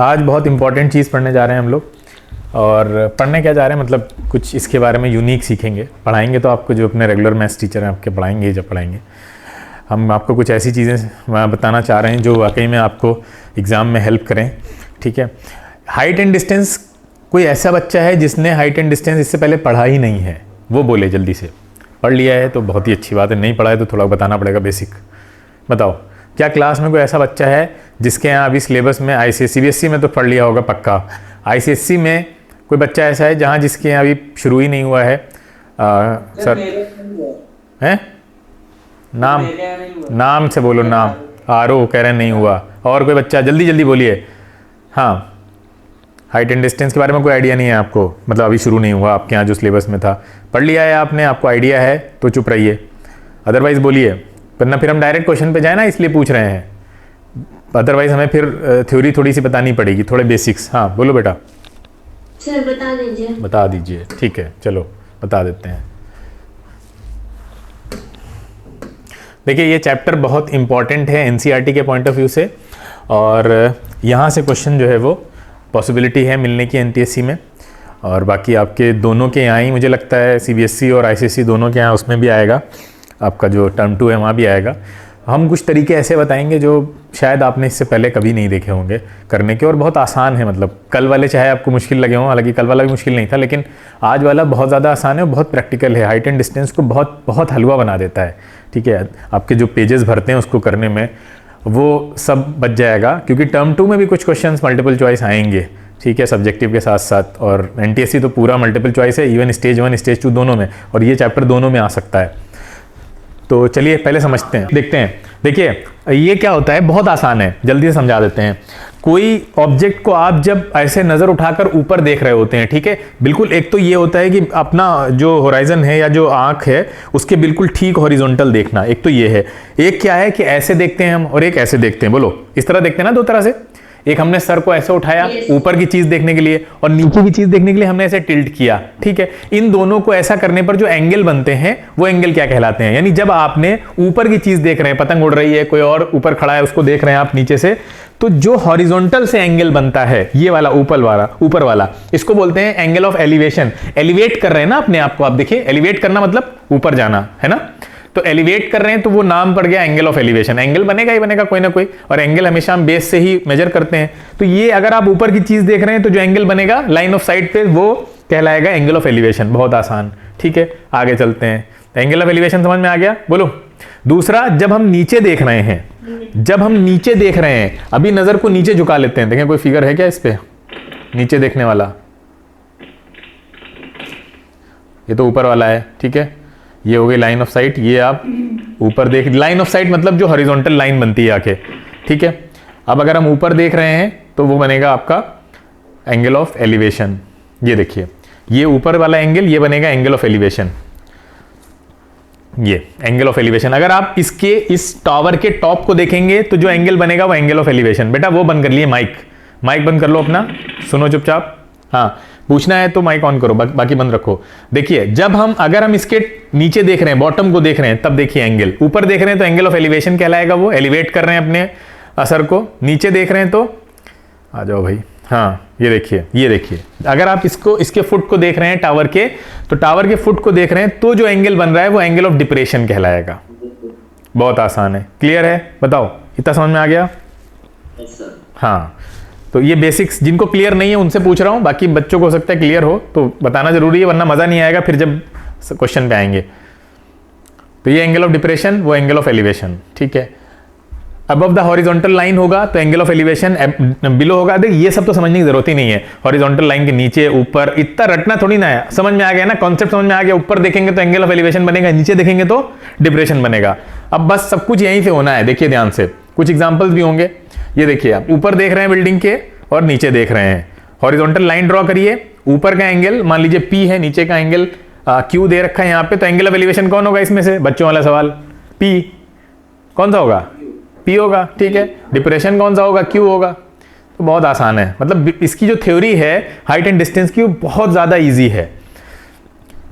आज बहुत इंपॉर्टेंट चीज़ पढ़ने जा रहे हैं हम लोग। और पढ़ने क्या जा रहे हैं मतलब कुछ इसके बारे में यूनिक सीखेंगे। पढ़ाएंगे तो आपको जो अपने रेगुलर मैथ्स टीचर हैं आपके पढ़ाएंगे, जब पढ़ाएंगे हम आपको कुछ ऐसी चीज़ें बताना चाह रहे हैं जो वाकई में आपको एग्ज़ाम में हेल्प करें। ठीक है, हाइट एंड डिस्टेंस, कोई ऐसा बच्चा है जिसने हाइट एंड डिस्टेंस इससे पहले पढ़ा ही नहीं है, वो बोले जल्दी से। पढ़ लिया है तो बहुत ही अच्छी बात है, नहीं पढ़ा है तो थोड़ा बताना पड़ेगा बेसिक। बताओ, क्या क्लास में कोई ऐसा बच्चा है जिसके यहाँ अभी सिलेबस में सीबीएसई में तो पढ़ लिया होगा पक्का, आईसीएसई में कोई बच्चा ऐसा है जहाँ जिसके यहाँ अभी शुरू ही नहीं हुआ है? सर हैं, नाम से बोलो, नाम आरो कह रहे नहीं हुआ। और कोई बच्चा जल्दी जल्दी बोलिए। हाँ, हाइट एंड डिस्टेंस के बारे में कोई आइडिया नहीं है आपको, मतलब अभी शुरू नहीं हुआ आपके यहाँ जो सिलेबस में था। पढ़ लिया है आपने, आपको आइडिया है तो चुप रहिए, अदरवाइज बोलिए, वरना फिर हम डायरेक्ट क्वेश्चन पे जाए ना, इसलिए पूछ रहे हैं। अदरवाइज हमें फिर थ्योरी थोड़ी सी बतानी पड़ेगी, थोड़े बेसिक्स। हाँ बोलो बेटा। सर बता दीजिए। बता दीजिए, ठीक है चलो बता देते हैं। देखिए ये चैप्टर बहुत इंपॉर्टेंट है एनसीईआरटी के पॉइंट ऑफ व्यू से, और यहाँ से क्वेश्चन जो है वो पॉसिबिलिटी है मिलने की एनटीएससी में। और बाकी आपके दोनों के यहाँ ही मुझे लगता है सीबीएसई और आईसीएसई दोनों के यहाँ उसमें भी आएगा, आपका जो टर्म 2 है वहाँ भी आएगा। हम कुछ तरीके ऐसे बताएंगे जो शायद आपने इससे पहले कभी नहीं देखे होंगे करने के, और बहुत आसान है। मतलब कल वाले चाहे आपको मुश्किल लगे हों, हालांकि कल वाला भी मुश्किल नहीं था, लेकिन आज वाला बहुत ज़्यादा आसान है और बहुत प्रैक्टिकल है। हाइट एंड डिस्टेंस को बहुत बहुत हलवा बना देता है। ठीक है, आपके जो पेजेस भरते हैं उसको करने में वो सब बच जाएगा, क्योंकि टर्म 2 में भी कुछ क्वेश्चंस मल्टीपल चॉइस आएंगे। ठीक है, सब्जेक्टिव के साथ साथ, और एनटीएससी तो पूरा मल्टीपल चॉइस है, इवन स्टेज 1 स्टेज 2 दोनों में, और ये चैप्टर दोनों में आ सकता है। तो चलिए पहले समझते हैं, देखते हैं। देखिए ये क्या होता है, बहुत आसान है, जल्दी से समझा देते हैं। कोई ऑब्जेक्ट को आप जब ऐसे नज़र उठाकर ऊपर देख रहे होते हैं, ठीक है, बिल्कुल एक तो ये होता है कि अपना जो होराइजन है या जो आंख है उसके बिल्कुल ठीक हॉरिजॉन्टल देखना, एक तो ये है। एक क्या है कि ऐसे देखते हैं हम, और एक ऐसे देखते हैं। बोलो, इस तरह देखते हैं ना, दो तरह से। एक हमने सर को ऐसे उठाया ऊपर की चीज देखने के लिए, और नीचे की चीज देखने के लिए हमने ऐसे टिल्ट किया। ठीक है, इन दोनों को ऐसा करने पर जो एंगल बनते हैं वो एंगल क्या कहलाते हैं? यानी जब आपने ऊपर की चीज देख रहे हैं, पतंग उड़ रही है, कोई और ऊपर खड़ा है, उसको देख रहे हैं आप नीचे से, तो जो हॉरिजॉन्टल से एंगल बनता है, ये वाला ऊपर वाला, इसको बोलते हैं एंगल ऑफ एलिवेशन। एलिवेट कर रहे हैं ना अपने आप को, आप देखिए, एलिवेट करना मतलब ऊपर जाना है ना, तो एलिवेट कर रहे हैं तो वो नाम पड़ गया एंगल ऑफ एलिवेशन। एंगल बनेगा ही बनेगा कोई ना कोई, और एंगल हमेशा हम बेस से ही मेजर करते हैं। तो ये अगर आप ऊपर की चीज देख रहे हैं तो जो एंगल बनेगा लाइन ऑफ साइट पे, वो कहलाएगा एंगल ऑफ एलिवेशन। बहुत आसान। ठीक है, आगे चलते हैं। एंगल ऑफ एलिवेशन समझ में आ गया? बोलो। दूसरा, जब हम नीचे देख रहे हैं, जब हम नीचे देख रहे हैं, अभी नजर को नीचे झुका लेते हैं, देखें कोई फिगर है क्या इस पे नीचे देखने वाला? ये तो ऊपर वाला है। ठीक है, ये हो गई लाइन ऑफ साइट, ये आप ऊपर देख, लाइन ऑफ साइट मतलब जो हॉरिजॉन्टल लाइन बनती है आके। ठीक है, अब अगर हम ऊपर देख रहे हैं तो वो बनेगा आपका एंगल ऑफ एलिवेशन। ये देखिए, ये ऊपर वाला एंगल, ये बनेगा एंगल ऑफ एलिवेशन, ये एंगल ऑफ एलिवेशन। अगर आप इसके इस टावर के टॉप को देखेंगे तो जो एंगल बनेगा वो एंगल ऑफ एलिवेशन। बेटा वो बंद कर लिए, माइक बंद कर लो अपना, सुनो चुपचाप। हाँ, पूछना है तो माइक ऑन करो, बाकी बंद रखो। देखिए, जब हम अगर हम इसके नीचे देख रहे हैं, बॉटम को देख रहे हैं, तब देखिए एंगल। ऊपर देख रहे हैं तो एंगल ऑफ एलिवेशन कहलाएगा, वो एलिवेट कर रहे हैं अपने असर को। नीचे देख रहे हैं तो आ जाओ भाई, हाँ ये देखिए, अगर आप इसके फुट को देख रहे हैं टावर के, तो टावर के फुट को देख रहे हैं तो जो एंगल बन रहा है वो एंगल ऑफ डिप्रेशन कहलाएगा। बहुत आसान है, क्लियर है? बताओ, इतना समझ में आ गया? हाँ, तो ये बेसिक्स जिनको क्लियर नहीं है उनसे पूछ रहा हूं, बाकी बच्चों को हो सकता है क्लियर हो, तो बताना जरूरी है, वरना मजा नहीं आएगा फिर जब क्वेश्चन पे आएंगे। तो ये एंगल ऑफ डिप्रेशन, वो एंगल ऑफ एलिवेशन। ठीक है, अबव द हॉरिजॉन्टल लाइन होगा तो एंगल ऑफ एलिवेशन, बिलो होगा। देख ये सब तो समझने की जरूरत ही नहीं है, हॉरिजॉन्टल लाइन के नीचे ऊपर इतना रटना थोड़ी ना है। समझ में आ गया ना, कॉन्सेप्ट समझ में आ गया। ऊपर देखेंगे तो एंगल ऑफ एलिवेशन बनेगा, नीचे देखेंगे तो डिप्रेशन बनेगा। अब बस सब कुछ यहीं से होना है। देखिए ध्यान से, कुछ एग्जाम्पल्स भी होंगे। ये देखिए, आप ऊपर देख रहे हैं बिल्डिंग के और नीचे देख रहे हैं, हॉरिजॉन्टल लाइन ड्रॉ करिए। ऊपर का एंगल मान लीजिए P है, नीचे का एंगल Q दे रखा है यहाँ पे, तो एंगल ऑफ एलिवेशन कौन होगा इसमें से? बच्चों वाला सवाल, P कौन सा होगा? P होगा। ठीक है, डिप्रेशन कौन सा होगा? Q होगा। तो बहुत आसान है, मतलब इसकी जो थ्योरी है हाइट एंड डिस्टेंस की, वो बहुत ज़्यादा ईजी है।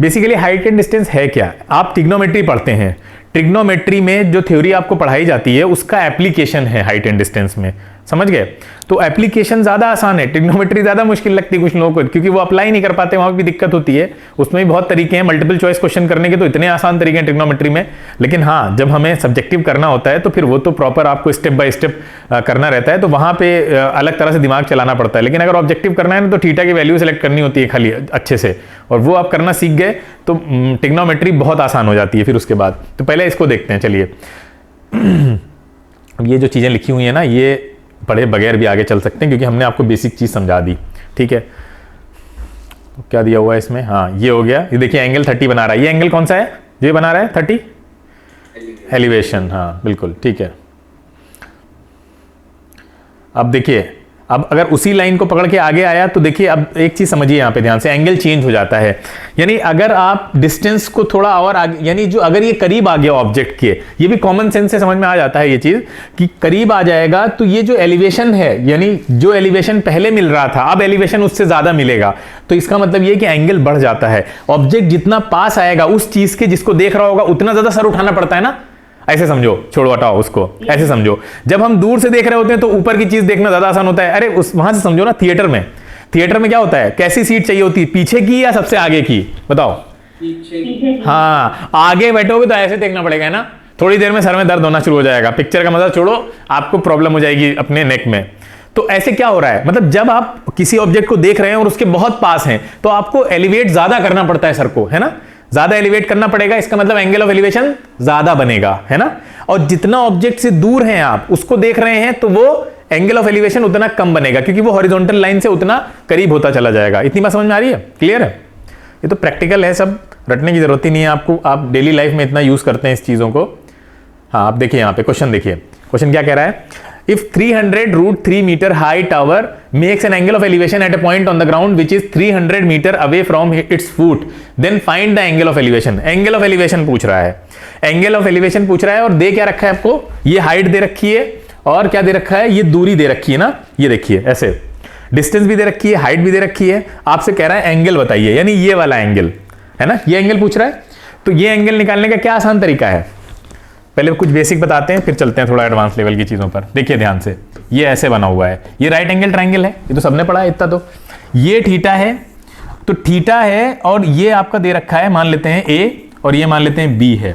बेसिकली हाइट एंड डिस्टेंस है क्या? आप ट्रिग्नोमेट्री पढ़ते हैं, ट्रिग्नोमेट्री में जो थ्योरी आपको पढ़ाई जाती है उसका एप्लीकेशन है हाइट एंड डिस्टेंस में। समझ गए? तो एप्लीकेशन ज़्यादा आसान है, ट्रिग्नोमेट्री ज़्यादा मुश्किल लगती है कुछ लोगों को, क्योंकि वो अप्लाई नहीं कर पाते, वहाँ भी दिक्कत होती है। उसमें भी बहुत तरीके हैं, मल्टीपल चॉइस क्वेश्चन करने के तो इतने आसान तरीके हैं ट्रिग्नोमेट्री में, लेकिन हाँ जब हमें सब्जेक्टिव करना होता है तो फिर वो तो प्रॉपर आपको स्टेप बाय स्टेप करना रहता है, तो वहाँ पे अलग तरह से दिमाग चलाना पड़ता है। लेकिन अगर ऑब्जेक्टिव करना है ना तो थीटा की वैल्यू सेलेक्ट करनी होती है खाली अच्छे से, और वो आप करना सीख गए तो ट्रिग्नोमेट्री बहुत आसान हो जाती है फिर उसके बाद। तो पहले इसको देखते हैं, चलिए। अब ये जो चीज़ें लिखी हुई हैं ना, ये पढ़े बगैर भी आगे चल सकते हैं, क्योंकि हमने आपको बेसिक चीज़ समझा दी, ठीक है। तो क्या दिया हुआ है इसमें, हाँ ये हो गया। ये देखिए एंगल 30 बना रहा है, ये एंगल कौन सा है जो ये बना रहा है 30? एलिवेशन, हाँ बिल्कुल ठीक है। अब देखिए, अब अगर उसी लाइन को पकड़ के आगे आया तो देखिए, अब एक चीज समझिए यहाँ पे ध्यान से, एंगल चेंज हो जाता है। यानी अगर आप डिस्टेंस को थोड़ा और आगे, यानी जो अगर ये करीब आ गया ऑब्जेक्ट के, ये भी कॉमन सेंस से समझ में आ जाता है ये चीज कि करीब आ जाएगा, तो ये जो एलिवेशन है, यानी जो एलिवेशन पहले मिल रहा था अब एलिवेशन उससे ज्यादा मिलेगा, तो इसका मतलब ये कि एंगल बढ़ जाता है। ऑब्जेक्ट जितना पास आएगा उस चीज के जिसको देख रहा होगा उतना ज्यादा सर उठाना पड़ता है ना, ऐसे समझो, छोड़ो हटाओ उसको, ऐसे समझो। जब हम दूर से देख रहे होते हैं तो ऊपर की चीज देखना ज्यादा आसान होता है। अरे उस वहां से समझो ना, थिएटर में क्या होता है, कैसी सीट चाहिए होती है, पीछे की या सबसे आगे की, बताओ? पीछे। हाँ, आगे बैठोगे तो ऐसे देखना पड़ेगा ना, थोड़ी देर में सर में दर्द होना शुरू हो जाएगा, पिक्चर का मजा छोड़ो, आपको प्रॉब्लम हो जाएगी अपने नेक में। तो ऐसे क्या हो रहा है, मतलब जब आप किसी ऑब्जेक्ट को देख रहे हैं और उसके बहुत पास हैं तो आपको एलिवेट ज्यादा करना पड़ता है सर को, है ना, ज्यादा एलिवेट करना पड़ेगा, इसका मतलब एंगल ऑफ एलिवेशन ज्यादा बनेगा, है ना। और जितना ऑब्जेक्ट से दूर हैं आप उसको देख रहे हैं तो वो एंगल ऑफ एलिवेशन उतना कम बनेगा, क्योंकि वो हॉरिजॉन्टल लाइन से उतना करीब होता चला जाएगा। इतनी बात समझ में आ रही है? क्लियर है? ये तो प्रैक्टिकल है, सब रटने की जरूरत ही नहीं है आपको, आप डेली लाइफ में इतना यूज करते हैं इस चीजों को। हाँ, आप देखिए यहाँ पे क्वेश्चन देखिए, क्वेश्चन क्या कह रहा है, if 300√3 meter high tower makes an angle of elevation at a point on the ground which is 300 meter away from its foot, then find the angle of elevation। Angle of elevation पूछ रहा है, angle of elevation पूछ रहा है, और दे क्या रखा है आपको, ये हाइट दे रखी है और क्या दे रखा है, ये दूरी दे रखी है ना, ये देखिए ऐसे डिस्टेंस भी दे रखी है, हाइट भी दे रखी है, आपसे कह रहा है एंगल बताइए, यानी ये वाला एंगल है ना, ये एंगल पूछ रहा है। तो ये एंगल निकालने का क्या आसान तरीका है, पहले कुछ बेसिक बताते हैं फिर चलते हैं थोड़ा एडवांस लेवल की चीजों पर। देखिए ध्यान से, ये ऐसे बना हुआ है, ये राइट एंगल ट्रायंगल है, ये तो सबने पढ़ा है इतना, तो ये थीटा है, तो थीटा है और ये आपका दे रखा है, मान लेते हैं ए और ये मान लेते हैं बी है।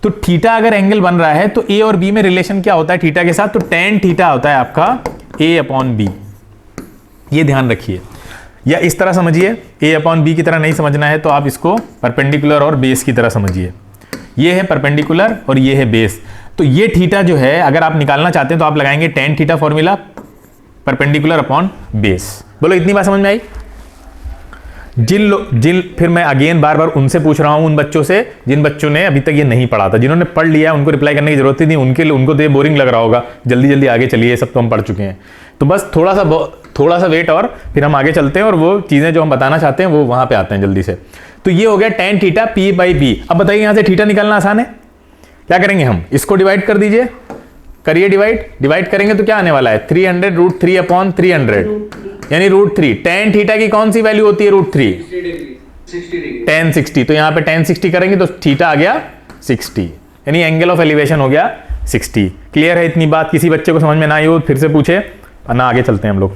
तो थीटा अगर एंगल बन रहा है तो ए और बी में रिलेशन क्या होता है थीटा के साथ, तो tan थीटा होता है आपका a/b। ये ध्यान रखिए, या इस तरह समझिए, a/b की तरह नहीं समझना है तो आप इसको परपेंडिकुलर और बेस की तरह समझिए। ये है परपेंडिकुलर और ये है बेस, तो ये थीटा जो है अगर आप निकालना चाहते हैं तो आप लगाएंगे tan theta formula perpendicular upon base. बोलो इतनी बात समझ में आई? फिर मैं अगेन बार बार उनसे पूछ रहा हूं, उन बच्चों से जिन बच्चों ने अभी तक ये नहीं पढ़ा था, जिन्होंने पढ़ लिया उनको रिप्लाई करने की जरूरत ही नहीं, उनको तो ये बोरिंग लग रहा होगा, जल्दी जल्दी आगे चलिए, ये सब तो हम पढ़ चुके हैं। तो बस थोड़ा सा वेट और फिर हम आगे चलते हैं और वो चीजें जो हम बताना चाहते हैं वो वहां पे आते हैं जल्दी से। तो ये हो गया tan थीटा p/b। अब बताइए यहां से थीटा निकालना आसान है, क्या करेंगे हम, इसको डिवाइड कर दीजिए, करिए डिवाइड करेंगे तो क्या आने वाला है 300√3/300 यानी √3। tan थीटा की कौन सी वैल्यू होती है √3? tan 60। तो यहां पे tan 60 करेंगे तो थीटा आ गया 60, यानी एंगल ऑफ एलिवेशन हो गया 60। क्लियर है इतनी बात? किसी बच्चे को समझ में ना आई हो फिर से पूछे, ना आगे चलते हैं हम लोग।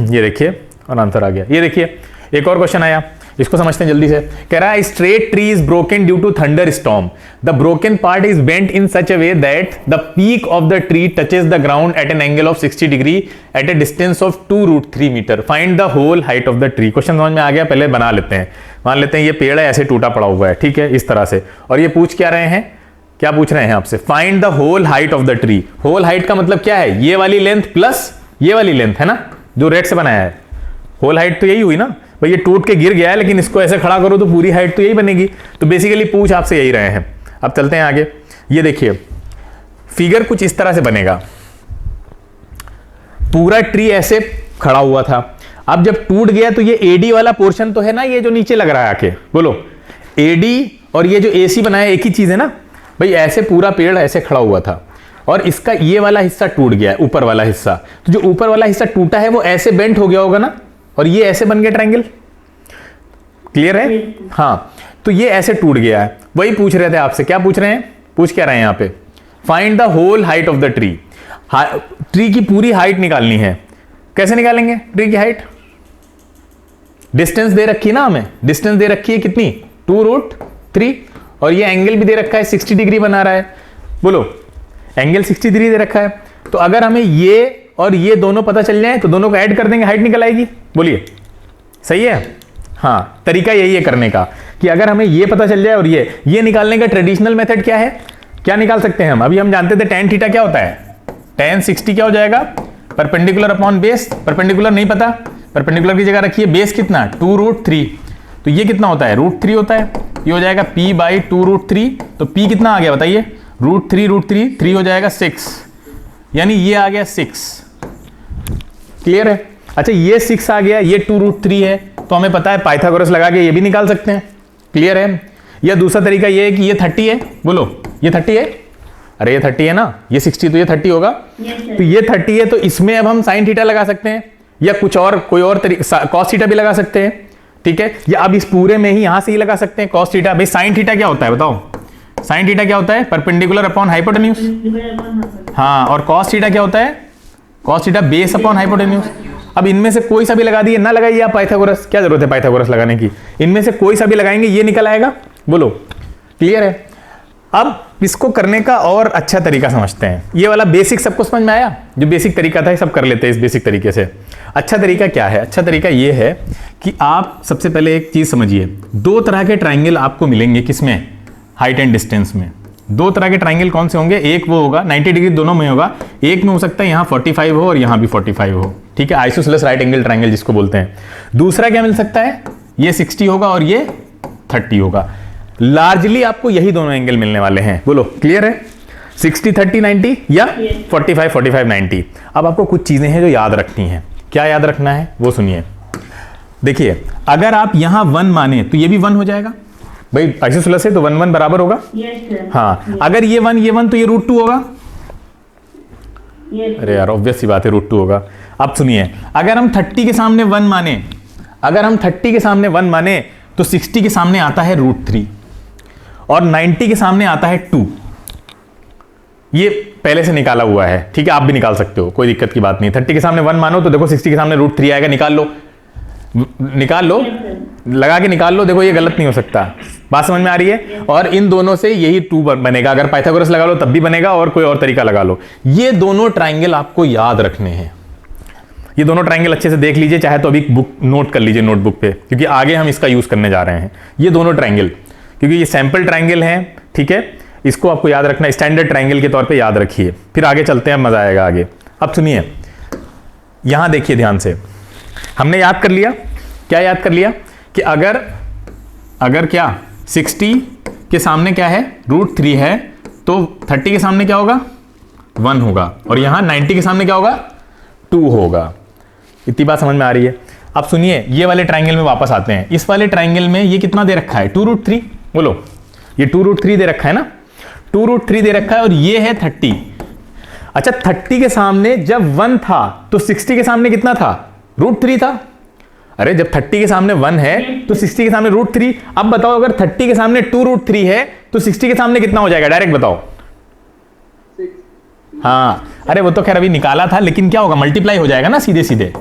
ये देखिए और आंसर आ गया। ये देखिए एक और क्वेश्चन आया, इसको समझते हैं जल्दी से। कह रहा है straight tree is broken due to thunderstorm, the broken part is bent in such a way that the peak of the tree touches the ground at an angle of 60 degree at a distance of 2√3 metre, find the whole height of the tree. Question समझ में आ गया? पहले बना लेते हैं। मान लेते हैं ये पेड़ है, ऐसे टूटा पड़ा हुआ है, ठीक है, इस तरह से, और ये पूछ क्या रहे हैं, क्या पूछ रहे हैं आपसे, find the whole height of the tree. Whole height का मतलब क्या है, ये वाली लेंथ प्लस ये वाली लेंथ, है ना, जो रेड से बनाया है। होल हाइट तो यही हुई ना भाई, ये टूट के गिर गया है लेकिन इसको ऐसे खड़ा करो तो पूरी हाइट तो यही बनेगी। तो बेसिकली पूछ आपसे यही रहे हैं। अब चलते हैं आगे। ये देखिए फिगर कुछ इस तरह से बनेगा, पूरा ट्री ऐसे खड़ा हुआ था, अब जब टूट गया तो ये एडी वाला पोर्शन तो है ना, ये जो नीचे लग रहा है आके, बोलो एडी और ये जो एसी बनाया एक ही चीज है ना भाई। ऐसे पूरा पेड़ ऐसे खड़ा हुआ था और इसका ये वाला हिस्सा टूट गया है, ऊपर वाला हिस्सा, तो जो ऊपर वाला हिस्सा टूटा है वो ऐसे बेंट हो गया होगा ना, और ये ऐसे बन गया ट्रायंगल। क्लियर है? हाँ, तो ये ऐसे टूट गया है। वही पूछ रहे थे आपसे, क्या पूछ रहे हैं, पूछ क्या रहे हैं यहाँ पे, find the whole height of the tree. Tree की पूरी हाइट निकालनी है। कैसे निकालेंगे ट्री की हाइट? डिस्टेंस दे रखी है ना हमें, डिस्टेंस दे रखी है कितनी 2√3 और ये एंगल भी दे रखा है 60 डिग्री बना रहा है। बोलो एंगल 60 डिग्री दे रखा है, तो अगर हमें ये और ये दोनों पता चल जाए तो दोनों को ऐड कर देंगे, हाइट निकल आएगी। बोलिए सही है? हाँ, तरीका यही है करने का कि अगर हमें ये पता चल जाए और ये निकालने का ट्रेडिशनल मेथड क्या है, क्या निकाल सकते हैं हम? अभी हम जानते थे tan थीटा क्या होता है, tan 60 क्या हो जाएगा, परपेंडिकुलर अपॉन बेस। परपेंडिकुलर नहीं पता, परपेंडिकुलर की जगह रखिए बेस कितना 2√3, तो ये कितना होता है √3 होता है, ये हो जाएगा p/2√3। तो p कितना आ गया बताइए, √3 3 हो जाएगा 6, यानी ये आ गया 6। क्लियर है? अच्छा ये 6 आ गया, ये 2√3 है, तो हमें पता है पाइथागोरस लगा के ये भी निकाल सकते हैं। क्लियर है? या दूसरा तरीका ये है कि ये 30 है, बोलो ये 30 है, अरे ये 30 है ना, ये 60 तो ये 30 होगा, तो ये 30 है, तो इसमें अब हम साइन थीटा लगा सकते हैं या कुछ और कोई और तरीका कॉस थीटा भी लगा सकते हैं। ठीक है, या अब इस पूरे में ही यहां से ही लगा सकते हैं कॉस थीटा। भाई साइन थीटा क्या होता है बताओ, साइन थीटा क्या होता है, परपेंडिकुलर अपॉन हाइपोटेन्यूज। हाँ, और कॉस थीटा क्या होता है, cos theta base upon hypotenuse. अब इनमें से कोई सा भी लगा दिए, ना लगाइए आप पाइथागोरस, क्या जरूरत है पाइथागोरस लगाने की, इनमें से कोई सा भी लगाएंगे ये निकल आएगा। बोलो क्लियर है? अब इसको करने का और अच्छा तरीका समझते हैं। ये वाला बेसिक सबको समझ में आया, जो बेसिक तरीका था ये सब कर लेते हैं इस बेसिक तरीके से। अच्छा तरीका क्या है? अच्छा तरीका ये है कि आप सबसे पहले एक चीज समझिए, दो तरह के ट्राइंगल आपको मिलेंगे किसमें, हाइट एंड डिस्टेंस में। दो तरह के ट्राइंगल कौन से होंगे, एक वो होगा 90 डिग्री दोनों में होगा, एक में हो सकता है यहाँ 45 हो और यहाँ भी 45 हो। ठीक है, आइसोसेलेस राइट एंगल ट्राइंगल जिसको बोलते हैं। दूसरा क्या मिल सकता है, ये 60 होगा और ये 30 होगा। लार्जली आपको यही दोनों एंगल मिलने वाले हैं। बोलो क्लियर है? 60 30 90 या 45 45 90। अब आपको कुछ चीजें हैं जो याद रखनी है। क्या याद रखना है वो सुनिए। देखिए अगर आप यहां 1 माने तो ये भी 1 हो जाएगा, भाई आइसोसेलेस है तो 1 1 बराबर होगा। हाँ, अगर ये 1 तो ये √2 होगा। अरे यार ऑब्वियस सी बात है √2 होगा। अब सुनिए, अगर हम 30 के सामने 1 माने, अगर हम 30 के सामने 1 माने तो 60 के सामने आता है √3 और 90 के सामने आता है 2। ये पहले से निकाला हुआ है। ठीक है, आप भी निकाल सकते हो, कोई दिक्कत की बात नहीं। 30 के सामने 1 मानो तो देखो 60 के सामने √3 आएगा, निकाल लो, निकाल लो, लगा के निकाल लो। देखो ये गलत नहीं हो सकता, बात समझ में आ रही है? और इन दोनों से यही 2 बनेगा। अगर पाइथागोरस लगा लो तब भी बनेगा और कोई और तरीका लगा लो। ये दोनों ट्राइंगल आपको याद रखने हैं। ये दोनों ट्राइंगल अच्छे से देख लीजिए, चाहे तो अभी बुक नोट कर लीजिए नोटबुक पे, क्योंकि आगे हम इसका यूज करने जा रहे हैं। ये दोनों ट्राइंगल, क्योंकि ये सैंपल ट्राइंगल हैं। ठीक है, इसको आपको याद रखना, स्टैंडर्ड ट्राइंगल के तौर पे याद रखिए, फिर आगे चलते हैं, मजा आएगा आगे। अब सुनिए, यहां देखिए ध्यान से, हमने याद कर लिया, क्या याद कर लिया कि अगर क्या 60 के सामने क्या है √3 है, तो 30 के सामने क्या होगा 1 होगा, और यहां 90 के सामने क्या होगा 2 होगा। इतनी बात समझ में आ रही है? अब सुनिए, ये वाले ट्राइंगल में वापस आते हैं। इस वाले ट्राइंगल में ये कितना दे रखा है 2√3। बोलो ये 2√3 दे रखा है ना, 2√3 दे रखा है, और ये है 30। अच्छा 30 के सामने जब 1 था तो 60 के सामने कितना था √3 था। अरे जब 30 के सामने 1 है तो 60 के सामने √3। अब बताओ अगर 30 के सामने 2√3 है तो 60 के सामने कितना हो जाएगा, डायरेक्ट बताओ। हाँ, अरे वो तो खैर अभी निकाला था, लेकिन क्या होगा मल्टीप्लाई हो जाएगा ना सीधे सीधे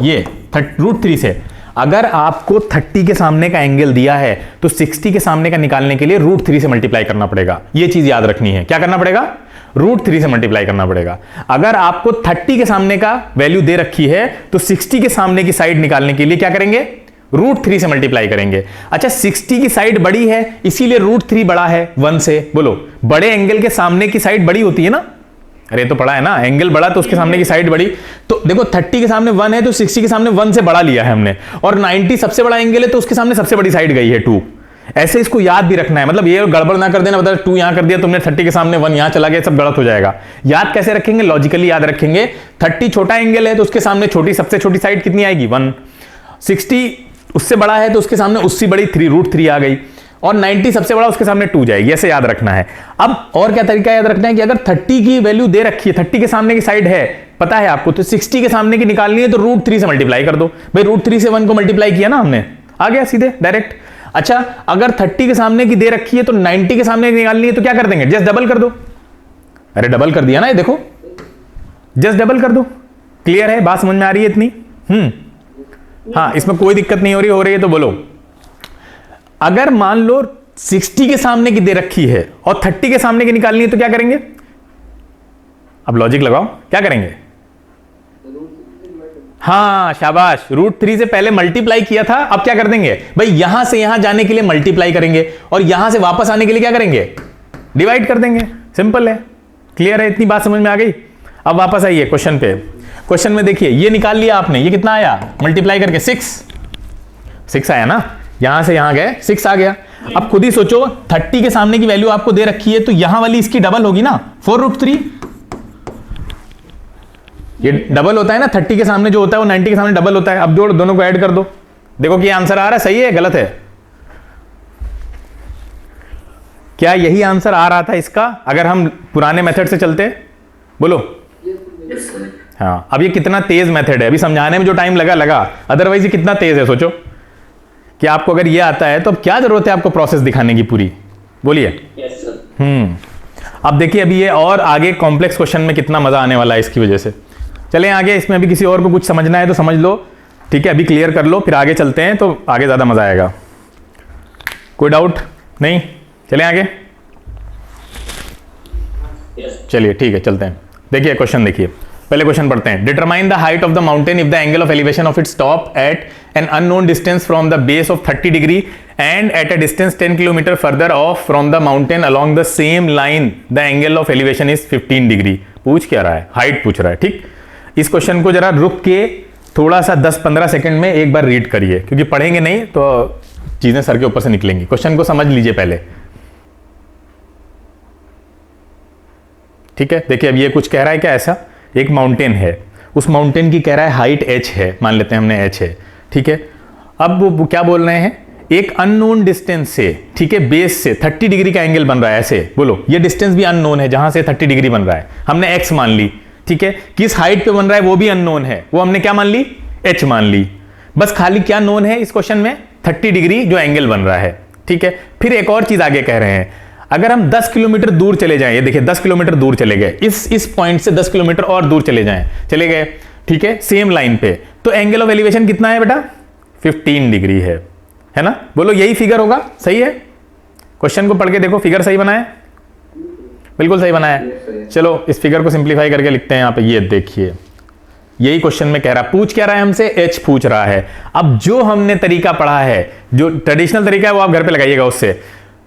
ये √3 से। अगर आपको 30 के सामने का एंगल दिया है तो 60 के सामने का निकालने के लिए √3 से मल्टीप्लाई करना पड़ेगा। ये चीज याद रखनी है, क्या करना पड़ेगा, √3 से मल्टीप्लाई करना पड़ेगा। अगर आपको 30 के सामने का वैल्यू दे रखी है तो 60 के सामने की साइड निकालने के लिए क्या करेंगे, √3 से मल्टीप्लाई करेंगे। अच्छा 60 की साइड बड़ी है इसीलिए √3 बड़ा है 1 से। बोलो बड़े एंगल के सामने की साइड बड़ी होती है ना, अरे तो पढ़ा है ना, एंगल बड़ा तो उसके सामने की साइड बड़ी। तो देखो 30 के सामने 1 है तो 60 के सामने 1 से बड़ा लिया है हमने, और 90 सबसे बड़ा एंगल है तो उसके सामने सबसे बड़ी साइड गई है 2। ऐसे इसको याद भी रखना है, मतलब ये गड़बड़ ना कर देना, मतलब 2 यहां कर दिया तुमने, 30 के सामने 1 यहां चला गया, सब गलत हो जाएगा। याद कैसे रखेंगे, लॉजिकली याद रखेंगे। 30 छोटा एंगल है तो उसके सामने सबसे छोटी साइड कितनी आएगी 1। 60 उससे बड़ा है तो उसके सामने उससे बड़ी √3 आ गई, और 90 सबसे बड़ा उसके सामने 2 जाएगी। ऐसे याद रखना है। अब और क्या तरीका याद रखना है कि अगर 30 की वैल्यू दे रखी है, 30 के सामने की साइड है पता है आपको, तो 60 के सामने की निकालनी है तो √3 से मल्टीप्लाई कर दो। भाई √3 से 1 को मल्टीप्लाई किया ना हमने, आ गया सीधे डायरेक्ट। अच्छा अगर 30 के सामने की दे रखी है तो 90 के सामने की निकालनी है तो क्या कर देंगे, जस्ट डबल कर दो। अरे डबल कर दिया ना, ये देखो जस्ट डबल कर दो। क्लियर है, बात समझ में आ रही है इतनी? हाँ, इसमें कोई दिक्कत नहीं हो रही है तो बोलो। अगर मान लो 60 के सामने की दे रखी है और 30 के सामने की निकालनी है तो क्या करेंगे? अब लॉजिक लगाओ, क्या करेंगे? हाँ शाबाश, √3 से पहले मल्टीप्लाई किया था, अब क्या कर देंगे भाई? यहां से यहां जाने के लिए मल्टीप्लाई करेंगे और यहां से वापस आने के लिए क्या करेंगे? डिवाइड कर देंगे। सिंपल है, क्लियर है, इतनी बात समझ में आ गई? अब वापस आइए क्वेश्चन पे। क्वेश्चन में देखिए, ये निकाल लिया आपने, ये कितना आया मल्टीप्लाई करके? 6 आया ना, यहां से यहां गए 6 आ गया। अब खुद ही सोचो, 30 के सामने की वैल्यू आपको दे रखी है तो यहां वाली इसकी डबल होगी ना, 4√3। ये डबल होता है ना, 30 के सामने जो होता है वो 90 के सामने डबल होता है। अब जोड़, दोनों को ऐड कर दो, देखो कि आंसर आ रहा है, सही है गलत है? क्या यही आंसर आ रहा था इसका अगर हम पुराने मेथड से चलते? बोलो। हाँ, अब ये कितना तेज मेथड है, अभी समझाने में जो टाइम लगा, अदरवाइज ये कितना तेज है। सोचो कि आपको अगर ये आता है तो अब क्या जरूरत है आपको प्रोसेस दिखाने की पूरी? बोलिए। अब देखिए, अभी ये और आगे कॉम्प्लेक्स क्वेश्चन में कितना मजा आने वाला है इसकी वजह से। चलें आगे, इसमें अभी किसी और को कुछ समझना है तो समझ लो, ठीक है? अभी क्लियर कर लो, फिर आगे चलते हैं तो आगे ज़्यादा मज़ा आएगा। कोई डाउट नहीं? चलें आगे। चलिए ठीक है, चलते हैं। देखिए क्वेश्चन, देखिए पहले क्वेश्चन पढ़ते हैं। Determine the height of the mountain if the angle of elevation of its top at an unknown distance from the base of 30 degree and at a distance 10 kilometre further of from the mountain along the same line the angle of elevation is 15 degree. पूछ क्या रहा है? Height पूछ रहा है, ठीक? इस question को जरा रुक के थोड़ा सा 10-15 सेकंड में एक बार रीड करिए, क्योंकि पढ़ेंगे नहीं तो चीजें सर के ऊपर से निकलेंगी। क्वेश्चन को समझ लीजिए पहले, ठीक है? देखिए अब ये कुछ कह रहा है क्या? ऐसा एक माउंटेन है, उस माउंटेन की कह रहा है हाइट h है, मान लेते हैं हमने h है, ठीक है? अब वो क्या बोल रहे हैं? एक अननोन डिस्टेंस से, ठीक है, बेस से 30 डिग्री का एंगल बन रहा है। ऐसे बोलो, ये डिस्टेंस भी अननोन है जहां से 30 डिग्री बन रहा है, हमने x मान ली, ठीक है? किस हाइट पे बन रहा है वो भी अननोन है, वो हमने क्या मान ली? h मान ली। बस खाली क्या नोन है इस क्वेश्चन में? 30 डिग्री जो एंगल बन रहा है, ठीक है? फिर एक और चीज आगे कह रहे हैं, अगर हम 10 किलोमीटर दूर चले जाएं, ये देखिए 10 किलोमीटर दूर चले गए, इस पॉइंट से 10 किलोमीटर और दूर चले गए, ठीक है, सेम लाइन पे, तो एंगल ऑफ एलिवेशन कितना है बेटा? 15 डिग्री है ना? बोलो यही फिगर होगा, सही है? क्वेश्चन को पढ़ के देखो, फिगर सही बनाया? बिल्कुल सही बनाया। चलो इस फिगर को सिंप्लीफाई करके लिखते हैं यहाँ पे। ये देखिए, यही क्वेश्चन में कह रहा है, पूछ क्या रहा है हमसे? h पूछ रहा है। अब जो हमने तरीका पढ़ा है, जो ट्रेडिशनल तरीका है वो आप घर पे लगाइएगा, उससे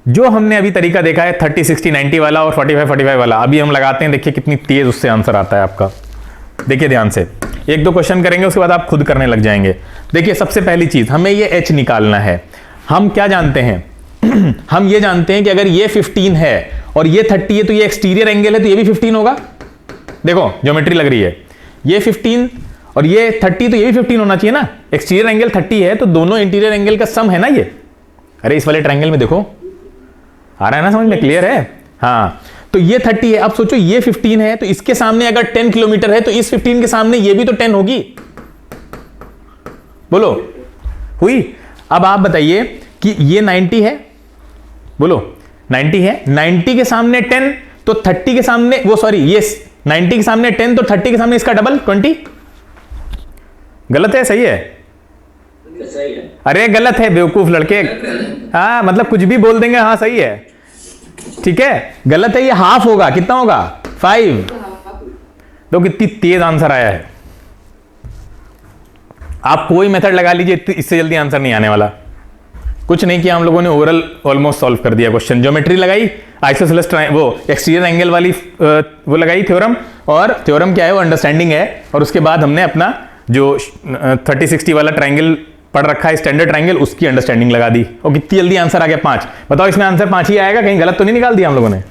जो हमने अभी तरीका देखा है 30, 60, 90 वाला और 45, 45 वाला, अभी हम लगाते हैं, देखिए कितनी तेज उससे आंसर आता है आपका। देखिए ध्यान से, एक दो क्वेश्चन करेंगे उसके बाद आप खुद करने लग जाएंगे। देखिए सबसे पहली चीज, हमें ये h निकालना है। हम क्या जानते हैं? हम ये जानते हैं कि अगर ये 15 है और ये 30 है तो ये एक्सटीरियर एंगल है, तो ये भी 15 होगा। देखो ज्योमेट्री लग रही है, ये 15 और ये 30, तो ये भी 15 होना चाहिए ना। एक्सटीरियर एंगल 30 है तो दोनों इंटीरियर एंगल का सम है ना ये। अरे इस वाले ट्रायंगल में देखो, आ रहा है ना समझ में? क्लियर है? हाँ, तो ये 30 है। अब सोचो ये 15 है तो इसके सामने अगर 10 किलोमीटर है तो इस 15 के सामने ये भी तो 10 होगी। बोलो हुई? अब आप बताइए कि ये 90 है, बोलो 90 है, 90 के सामने 10 तो 30 के सामने, वो सॉरी, ये 90 के सामने 10 तो 30 के सामने इसका डबल 20। गलत है? सही है? सही है। अरे गलत है बेवकूफ लड़के। हाँ मतलब कुछ भी बोल देंगे, हाँ सही है, ठीक है? गलत है, ये हाफ होगा। कितना होगा? 5। तो कितनी तेज आंसर आया है। आप कोई मेथड लगा लीजिए, इससे जल्दी आंसर नहीं आने वाला। कुछ नहीं किया हम लोगों ने, ओवरऑल ऑलमोस्ट सॉल्व कर दिया क्वेश्चन। ज्योमेट्री लगाई, आइसोसेलेस वो एक्सटीरियर एंगल वाली वो लगाई थ्योरम, और थ्योरम क्या है? वो अंडरस्टैंडिंग है। और उसके बाद हमने अपना जो 30, 60 वाला ट्राइंगल पढ़ रखा है, स्टैंडर्ड ट्राइंगल, उसकी अंडरस्टैंडिंग लगा दी और कितनी जल्दी आंसर आ गया 5। बताओ इसमें आंसर 5 ही आएगा? कहीं गलत तो नहीं निकाल दिया हम लोगों ने?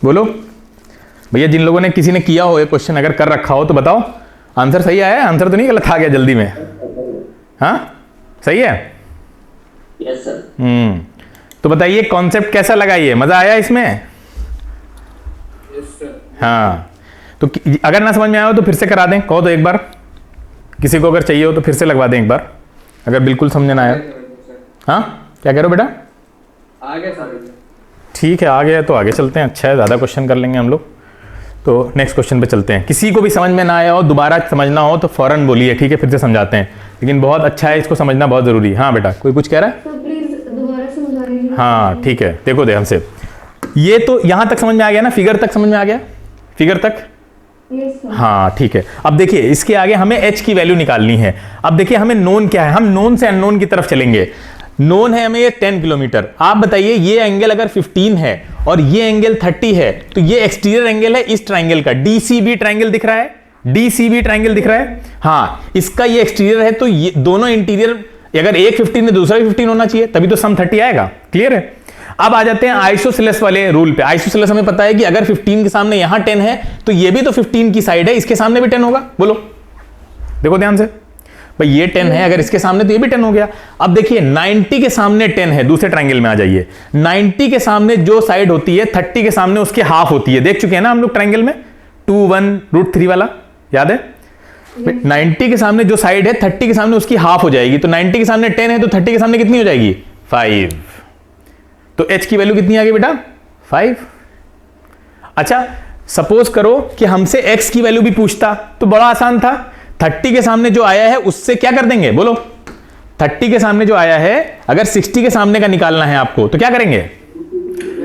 बोलो भैया, जिन लोगों ने किसी ने किया हो ये क्वेश्चन, अगर कर रखा हो तो बताओ आंसर सही आया? आंसर तो नहीं गलत आ गया जल्दी में? हाँ सही है? Yes sir. तो बताइए कॉन्सेप्ट कैसा लगा? ये मजा आया इसमें? Yes sir. हाँ, तो अगर ना समझ में आया हो तो फिर से करा दें, कहो तो एक बार। किसी को अगर चाहिए हो तो फिर से लगवा दें एक बार, अगर बिल्कुल समझ ना आया। हाँ क्या कह रहे हो बेटा? आ गया सर। ठीक है, आ गया तो आगे चलते हैं। अच्छा है, ज़्यादा क्वेश्चन कर लेंगे हम लोग। तो नेक्स्ट क्वेश्चन पे चलते हैं। किसी को भी समझ में ना आया हो, दोबारा समझना हो तो फ़ौरन बोलिए, ठीक है, फिर से समझाते हैं। लेकिन बहुत अच्छा है, इसको समझना बहुत ज़रूरी है। हाँ बेटा, कोई कुछ कह रहा है? दोबारा समझा दीजिए। हाँ ठीक है, देखो ध्यान से। ये तो यहाँ तक समझ में आ गया ना, फिगर तक समझ में आ गया, फिगर तक। हाँ ठीक है। अब देखिए इसके आगे हमें h की वैल्यू निकालनी है। अब देखिए हमें नोन क्या है, हम नोन से अननोन की तरफ चलेंगे। नोन है हमें ये 10 किलोमीटर। आप बताइए ये एंगल अगर 15 है और ये एंगल 30 है तो ये एक्सटीरियर एंगल है इस ट्राइंगल का। डीसीबी ट्राइंगल दिख रहा है, डीसीबी ट्राइंगल दिख रहा है। हाँ, इसका ये एक्सटीरियर है तो ये दोनों इंटीरियर, अगर एक 15 है दूसरा भी 15 होना चाहिए, तभी तो सम 30 आएगा। क्लियर है? अब आ जाते हैं आइसोसेलेस वाले रूल पे। आइसोसेलेस हमें पता है कि अगर 15 के सामने यहां 10 है तो ये भी तो 15 की साइड है, इसके सामने भी 10 होगा। बोलो, देखो ध्यान से भाई, ये 10 है, अगर इसके सामने तो ये भी 10 हो गया। अब देखिए 90 के सामने 10 है, दूसरे ट्रायंगल में आ जाइए। 90 के सामने जो साइड होती है 30 के सामने उसके हाफ होती है। देख चुके हैं ना हम लोग ट्रायंगल में 2 1 √3 वाला, याद है? 90 के सामने जो साइड है 30 के सामने उसकी हाफ हो जाएगी। तो 90 के सामने 10 है तो 30 के सामने कितनी हो जाएगी? 5। तो h की वैल्यू कितनी आ गई बेटा? 5। अच्छा, सपोज करो कि हमसे x की वैल्यू भी पूछता तो बड़ा आसान था। 30 के सामने जो आया है उससे क्या कर देंगे? बोलो, 30 के सामने जो आया है अगर 60 के सामने का निकालना है आपको तो क्या करेंगे?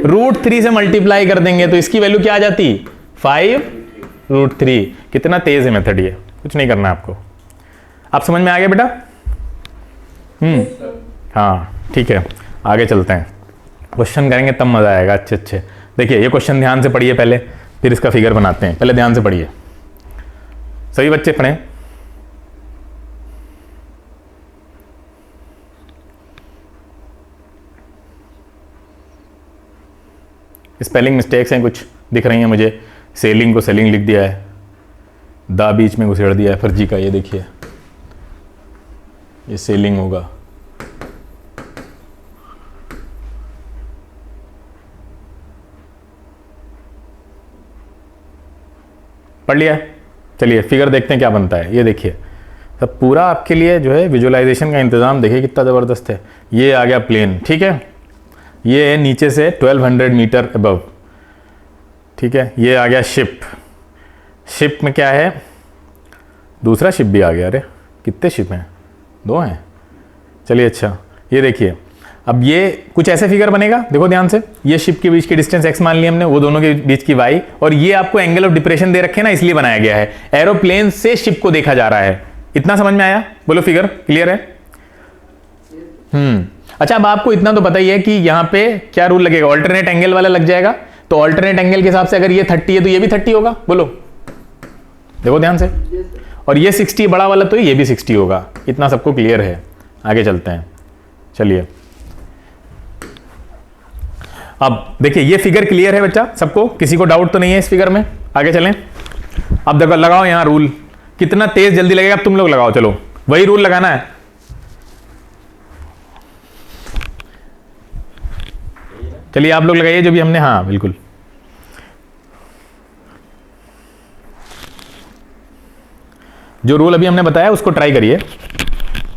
√3 से मल्टीप्लाई कर देंगे। तो इसकी वैल्यू क्या आ जाती? 5 √3। कितना तेज है मेथड ये, कुछ नहीं करना आपको। आप समझ में आ गया बेटा? हाँ ठीक है, आगे चलते हैं। क्वेश्चन करेंगे तब मजा आएगा। अच्छे अच्छे देखिए, ये क्वेश्चन ध्यान से पढ़िए पहले, फिर इसका फिगर बनाते हैं। पहले ध्यान से पढ़िए, सभी बच्चे पढ़ें। स्पेलिंग मिस्टेक्स हैं कुछ दिख रही हैं मुझे। सेलिंग को सेलिंग लिख दिया है, दा बीच में घुसेड़ दिया है फर्जी का। ये देखिए, ये सेलिंग होगा। पढ़ लिया? चलिए फिगर देखते हैं क्या बनता है। ये देखिए, सब पूरा आपके लिए जो है विजुअलाइजेशन का इंतज़ाम देखिए कितना ज़बरदस्त है। ये आ गया प्लेन, ठीक है, ये है नीचे से 1200 मीटर अबव, ठीक है। ये आ गया शिप, शिप में क्या है? दूसरा शिप भी आ गया। अरे कितने शिप हैं? 2 हैं। चलिए अच्छा, ये देखिए, अब ये कुछ ऐसे फिगर बनेगा। देखो ध्यान से, ये शिप के बीच की डिस्टेंस x मान ली हमने, वो दोनों के बीच की y, और ये आपको एंगल ऑफ डिप्रेशन दे रखे ना, इसलिए बनाया गया है। एरोप्लेन से शिप को देखा जा रहा है। इतना समझ में आया? बोलो, फिगर क्लियर है? अच्छा, अब आपको इतना तो पता ही है कि यहाँ पे क्या रूल लगेगा? ऑल्टरनेट एंगल वाला लग जाएगा। तो ऑल्टरनेट एंगल के हिसाब से अगर ये 30 है तो ये भी 30 होगा। बोलो, देखो ध्यान से। और ये 60 बड़ा वाला तो ये भी 60 होगा। इतना सबको क्लियर है? आगे चलते हैं। चलिए, अब देखिए, ये फिगर क्लियर है बच्चा सबको? किसी को डाउट तो नहीं है इस फिगर में? आगे चलें। अब देखो, लगाओ यहाँ रूल। कितना तेज जल्दी लगेगा, अब तुम लोग लगाओ। चलो, वही रूल लगाना है। चलिए आप लोग लगाइए जो भी हमने, हाँ बिल्कुल। जो रूल अभी हमने बताया उसको ट्राई करिए।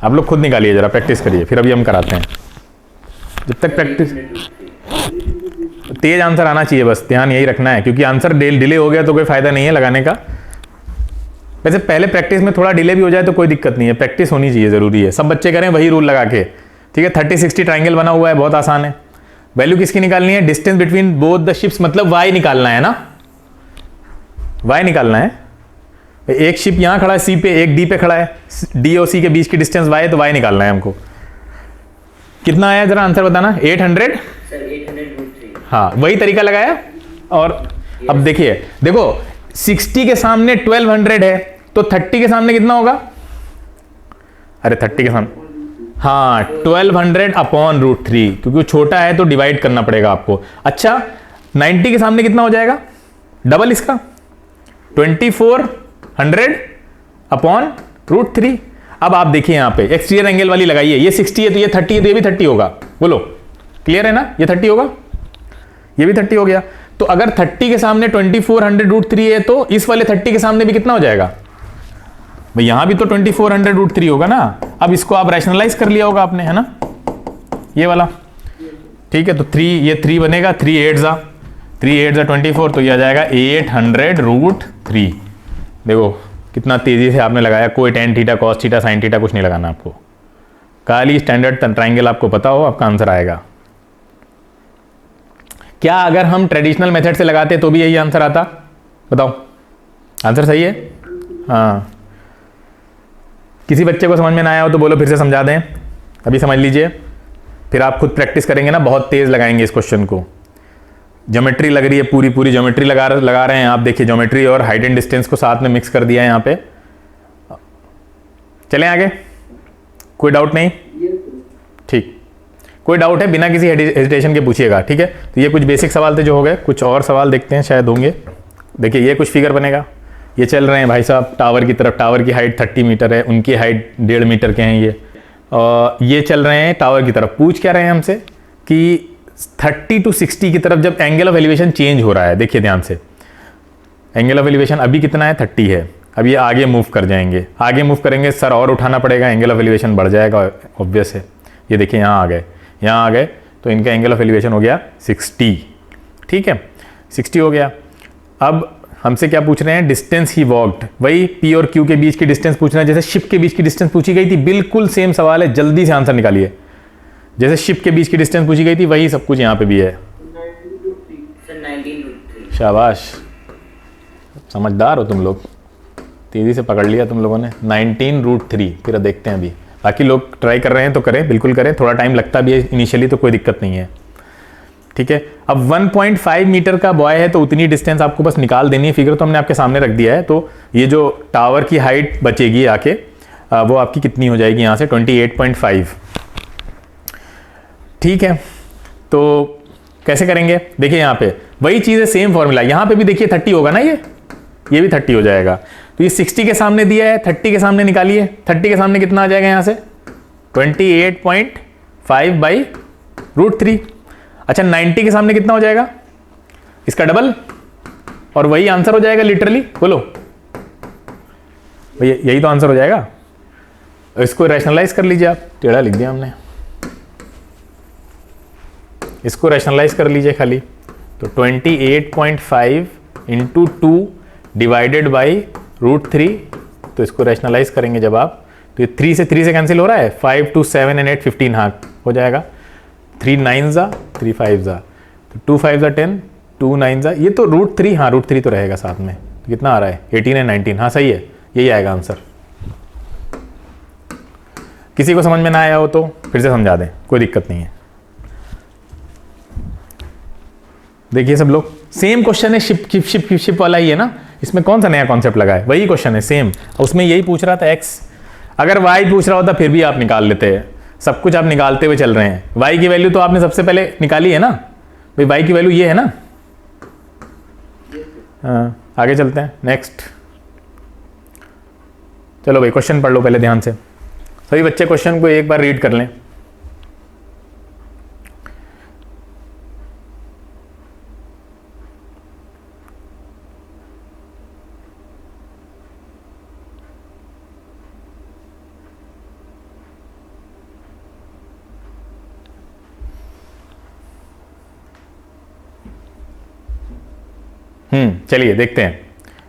आप लोग खुद निकालिए, जरा प्रैक्टिस करिए, फिर अभी हम कराते हैं। जब तक प्रैक्टिस, तेज आंसर आना चाहिए, बस ध्यान यही रखना है, क्योंकि आंसर डिले हो गया तो कोई फायदा नहीं है लगाने का। वैसे पहले प्रैक्टिस में थोड़ा डिले भी हो जाए तो कोई दिक्कत नहीं है, प्रैक्टिस होनी चाहिए, जरूरी है। सब बच्चे करें वही रूल लगा के, ठीक है। 30-60 ट्राइंगल बना हुआ है, बहुत आसान है। वैल्यू किसकी निकालनी है? Distance between both the ships, मतलब वाई निकालना है ना, वाई निकालना है। एक शिप यहां खड़ा है सी पे, एक डी पे खड़ा है, डी और सी के बीच की डिस्टेंस वाई है, तो वाई निकालना है हमको। कितना आया जरा आंसर बताना? 800। हाँ, वही तरीका लगाया। और अब देखिए, देखो 60 के सामने 1200 है तो 30 के सामने कितना होगा? अरे 30 के सामने, हाँ 1200 अपॉन √3, क्योंकि वो छोटा है तो डिवाइड करना पड़ेगा आपको। अच्छा, 90 के सामने कितना हो जाएगा? डबल इसका, 2400 अपॉन √3। अब आप देखिए यहाँ पे एक्सटीरियर एंगल वाली लगाइए। ये 60 है तो ये 30 है तो ये भी 30 होगा। बोलो, क्लियर है ना? ये 30 होगा, ये भी 30 हो गया। तो अगर 30 के सामने 2400 √3 है तो इस वाले 30 के सामने भी कितना हो जाएगा भाई? यहां भी तो 2400 √3 होगा ना। अब इसको आप रैशनलाइज कर लिया होगा आपने, है ना, ये वाला। ठीक है, तो 3 ये 3 बनेगा, 3 8 जा 24, तो ये आ जाएगा 800√3। देखो कितना तेजी से आपने लगाया, कोई tan theta cos theta sin theta कुछ नहीं लगाना आपको, खाली स्टैंडर्ड ट्राइंगल आपको पता हो, आपका आंसर आएगा। क्या अगर हम ट्रेडिशनल मेथड से लगाते तो भी यही आंसर आता? बताओ, आंसर सही है? हाँ, किसी बच्चे को समझ में ना आया हो तो बोलो फिर से समझा दें, अभी समझ लीजिए, फिर आप खुद प्रैक्टिस करेंगे ना, बहुत तेज लगाएंगे इस क्वेश्चन को। ज्योमेट्री लग रही है, पूरी ज्योमेट्री लगा रहे हैं आप। देखिए ज्योमेट्री और हाइट एंड डिस्टेंस को साथ में मिक्स कर दिया है यहाँ पे। चलें आगे, कोई डाउट नहीं? ठीक, कोई डाउट है बिना किसी हेजिटेशन के पूछिएगा, ठीक है। तो ये कुछ बेसिक सवाल थे जो हो गए, कुछ और सवाल देखते हैं, शायद होंगे। देखिए ये कुछ फिगर बनेगा, ये चल रहे हैं भाई साहब टावर की तरफ, टावर की हाइट 30 मीटर है, उनकी हाइट 1.5 मीटर के हैं ये चल रहे हैं टावर की तरफ। पूछ क्या रहे हैं हमसे कि 30 to 60 की तरफ जब एंगल ऑफ एलिवेशन चेंज हो रहा है, देखिए ध्यान से, एंगल ऑफ एलिवेशन अभी कितना है? 30 है। अब ये आगे मूव कर जाएंगे, आगे मूव करेंगे, सर और उठाना पड़ेगा, एंगल ऑफ एलिवेशन बढ़ जाएगा, ऑब्वियस है। ये देखिए यहाँ आ गए, तो इनका एंगल ऑफ एलिवेशन हो गया 60, ठीक है, 60 हो गया। अब हमसे क्या पूछ रहे हैं? डिस्टेंस ही वॉक्ड, वही P और Q के बीच की डिस्टेंस पूछना है, जैसे शिप के बीच की डिस्टेंस पूछी गई थी, बिल्कुल सेम सवाल है, जल्दी से आंसर निकालिए। जैसे शिप के बीच की डिस्टेंस पूछी गई थी वही सब कुछ यहाँ पे भी है। 19√3। शाबाश, समझदार हो तुम लोग, तेजी से पकड़ लिया तुम लोगों ने। 19√3। फिर देखते हैं अभी, बाकी लोग ट्राई कर रहे हैं तो करें, बिल्कुल करें, थोड़ा टाइम लगता भी है इनिशियली, तो कोई दिक्कत नहीं है, ठीक है। अब 1.5 मीटर का बॉय है तो उतनी डिस्टेंस आपको बस निकाल देनी है। फिगर तो हमने आपके सामने रख दिया है, तो ये जो टावर की हाइट बचेगी आके वो आपकी कितनी हो जाएगी यहाँ से? 28.5, ठीक है। तो कैसे करेंगे? देखिए यहाँ पे वही चीज़ है, सेम फॉर्मूला, यहाँ पे भी देखिए 30 होगा ना, ये भी 30 हो जाएगा। तो ये 60 के सामने दिया है, 30 के सामने निकालिए, 30 के सामने कितना आ जाएगा यहाँ से? 28.5/√3। अच्छा 90 के सामने कितना हो जाएगा? इसका डबल, और वही आंसर हो जाएगा लिटरली। बोलो भैया, यही तो आंसर हो जाएगा। इसको रैशनलाइज कर लीजिए आप, टेढ़ा लिख दिया हमने, इसको रैशनलाइज कर लीजिए खाली। तो 28.5 × 2 डिवाइडेड बाई √3, तो इसको रैशनलाइज करेंगे जब आप, तो ये 3 से कैंसिल हो रहा है, 5 2 7 and 8 15 हाँ हो जाएगा। 3 9 जा 3 5 जा, तो 2 5 जा 10, 2 9 जा, ये तो √3, हाँ √3 तो रहेगा साथ में, तो कितना आ रहा है? 18 and 19, हाँ सही है, यही आएगा आंसर। किसी को समझ में ना आया हो तो फिर से समझा दें, कोई दिक्कत नहीं है। देखिए सब लोग, सेम क्वेश्चन है, शिप वाला ही है ना, इसमें कौन सा नया कॉन्सेप्ट लगा है? वही क्वेश्चन है सेम, उसमें यही पूछ रहा था x, अगर y पूछ रहा होता फिर भी आप निकाल लेते हैं, सब कुछ आप निकालते हुए चल रहे हैं। y की वैल्यू तो आपने सबसे पहले निकाली है ना भाई, y की वैल्यू ये है ना। हाँ आगे चलते हैं, नेक्स्ट। चलो भाई क्वेश्चन पढ़ लो पहले ध्यान से, सभी बच्चे क्वेश्चन को एक बार रीड कर लें। चलिए देखते हैं।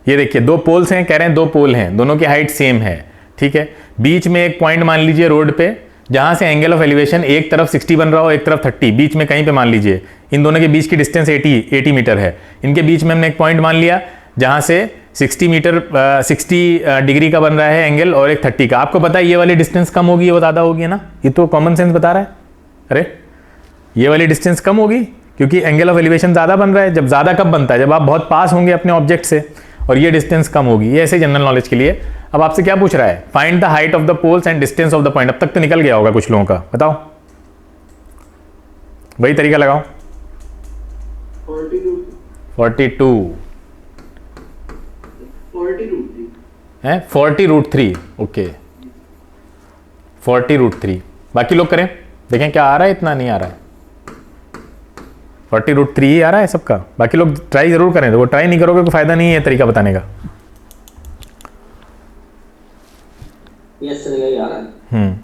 ये देखिए दो पोल्स हैं, कह रहे हैं दो पोल हैं, दोनों की हाइट सेम है, ठीक है। बीच में एक पॉइंट मान लीजिए रोड पे, जहां से एंगल ऑफ एलिवेशन एक तरफ 60 बन रहा हो, एक तरफ 30, बीच में कहीं पे मान लीजिए इन दोनों के बीच की डिस्टेंस 80 मीटर है। इनके बीच में हमने एक पॉइंट मान लिया जहां से 60 डिग्री का बन रहा है एंगल और एक 30 का। आपको पता है ये वाली डिस्टेंस कम होगी, ये ज़्यादा होगी ना, ये तो कॉमन सेंस बता रहा है। अरे ये वाली डिस्टेंस कम होगी क्योंकि एंगल ऑफ एलिवेशन ज़्यादा बन रहा है। जब ज़्यादा कब बनता है? जब आप बहुत पास होंगे अपने ऑब्जेक्ट से, और ये डिस्टेंस कम होगी। ये ऐसे जनरल नॉलेज के लिए। अब आपसे क्या पूछ रहा है? Find the height of the poles and distance of the point. अब तक तो निकल गया होगा कुछ लोगों का, बताओ वही तरीका लगाओ। 42 है, 40√3, ओके 40√3। बाकी लोग करें, देखें क्या आ रहा है, इतना नहीं आ रहा है, 40√3 ही आ रहा है सबका। बाकी लोग ट्राई जरूर करें, तो वो ट्राई नहीं करोगे तो फायदा नहीं है तरीका बताने का। यस सर यही आ रहा है।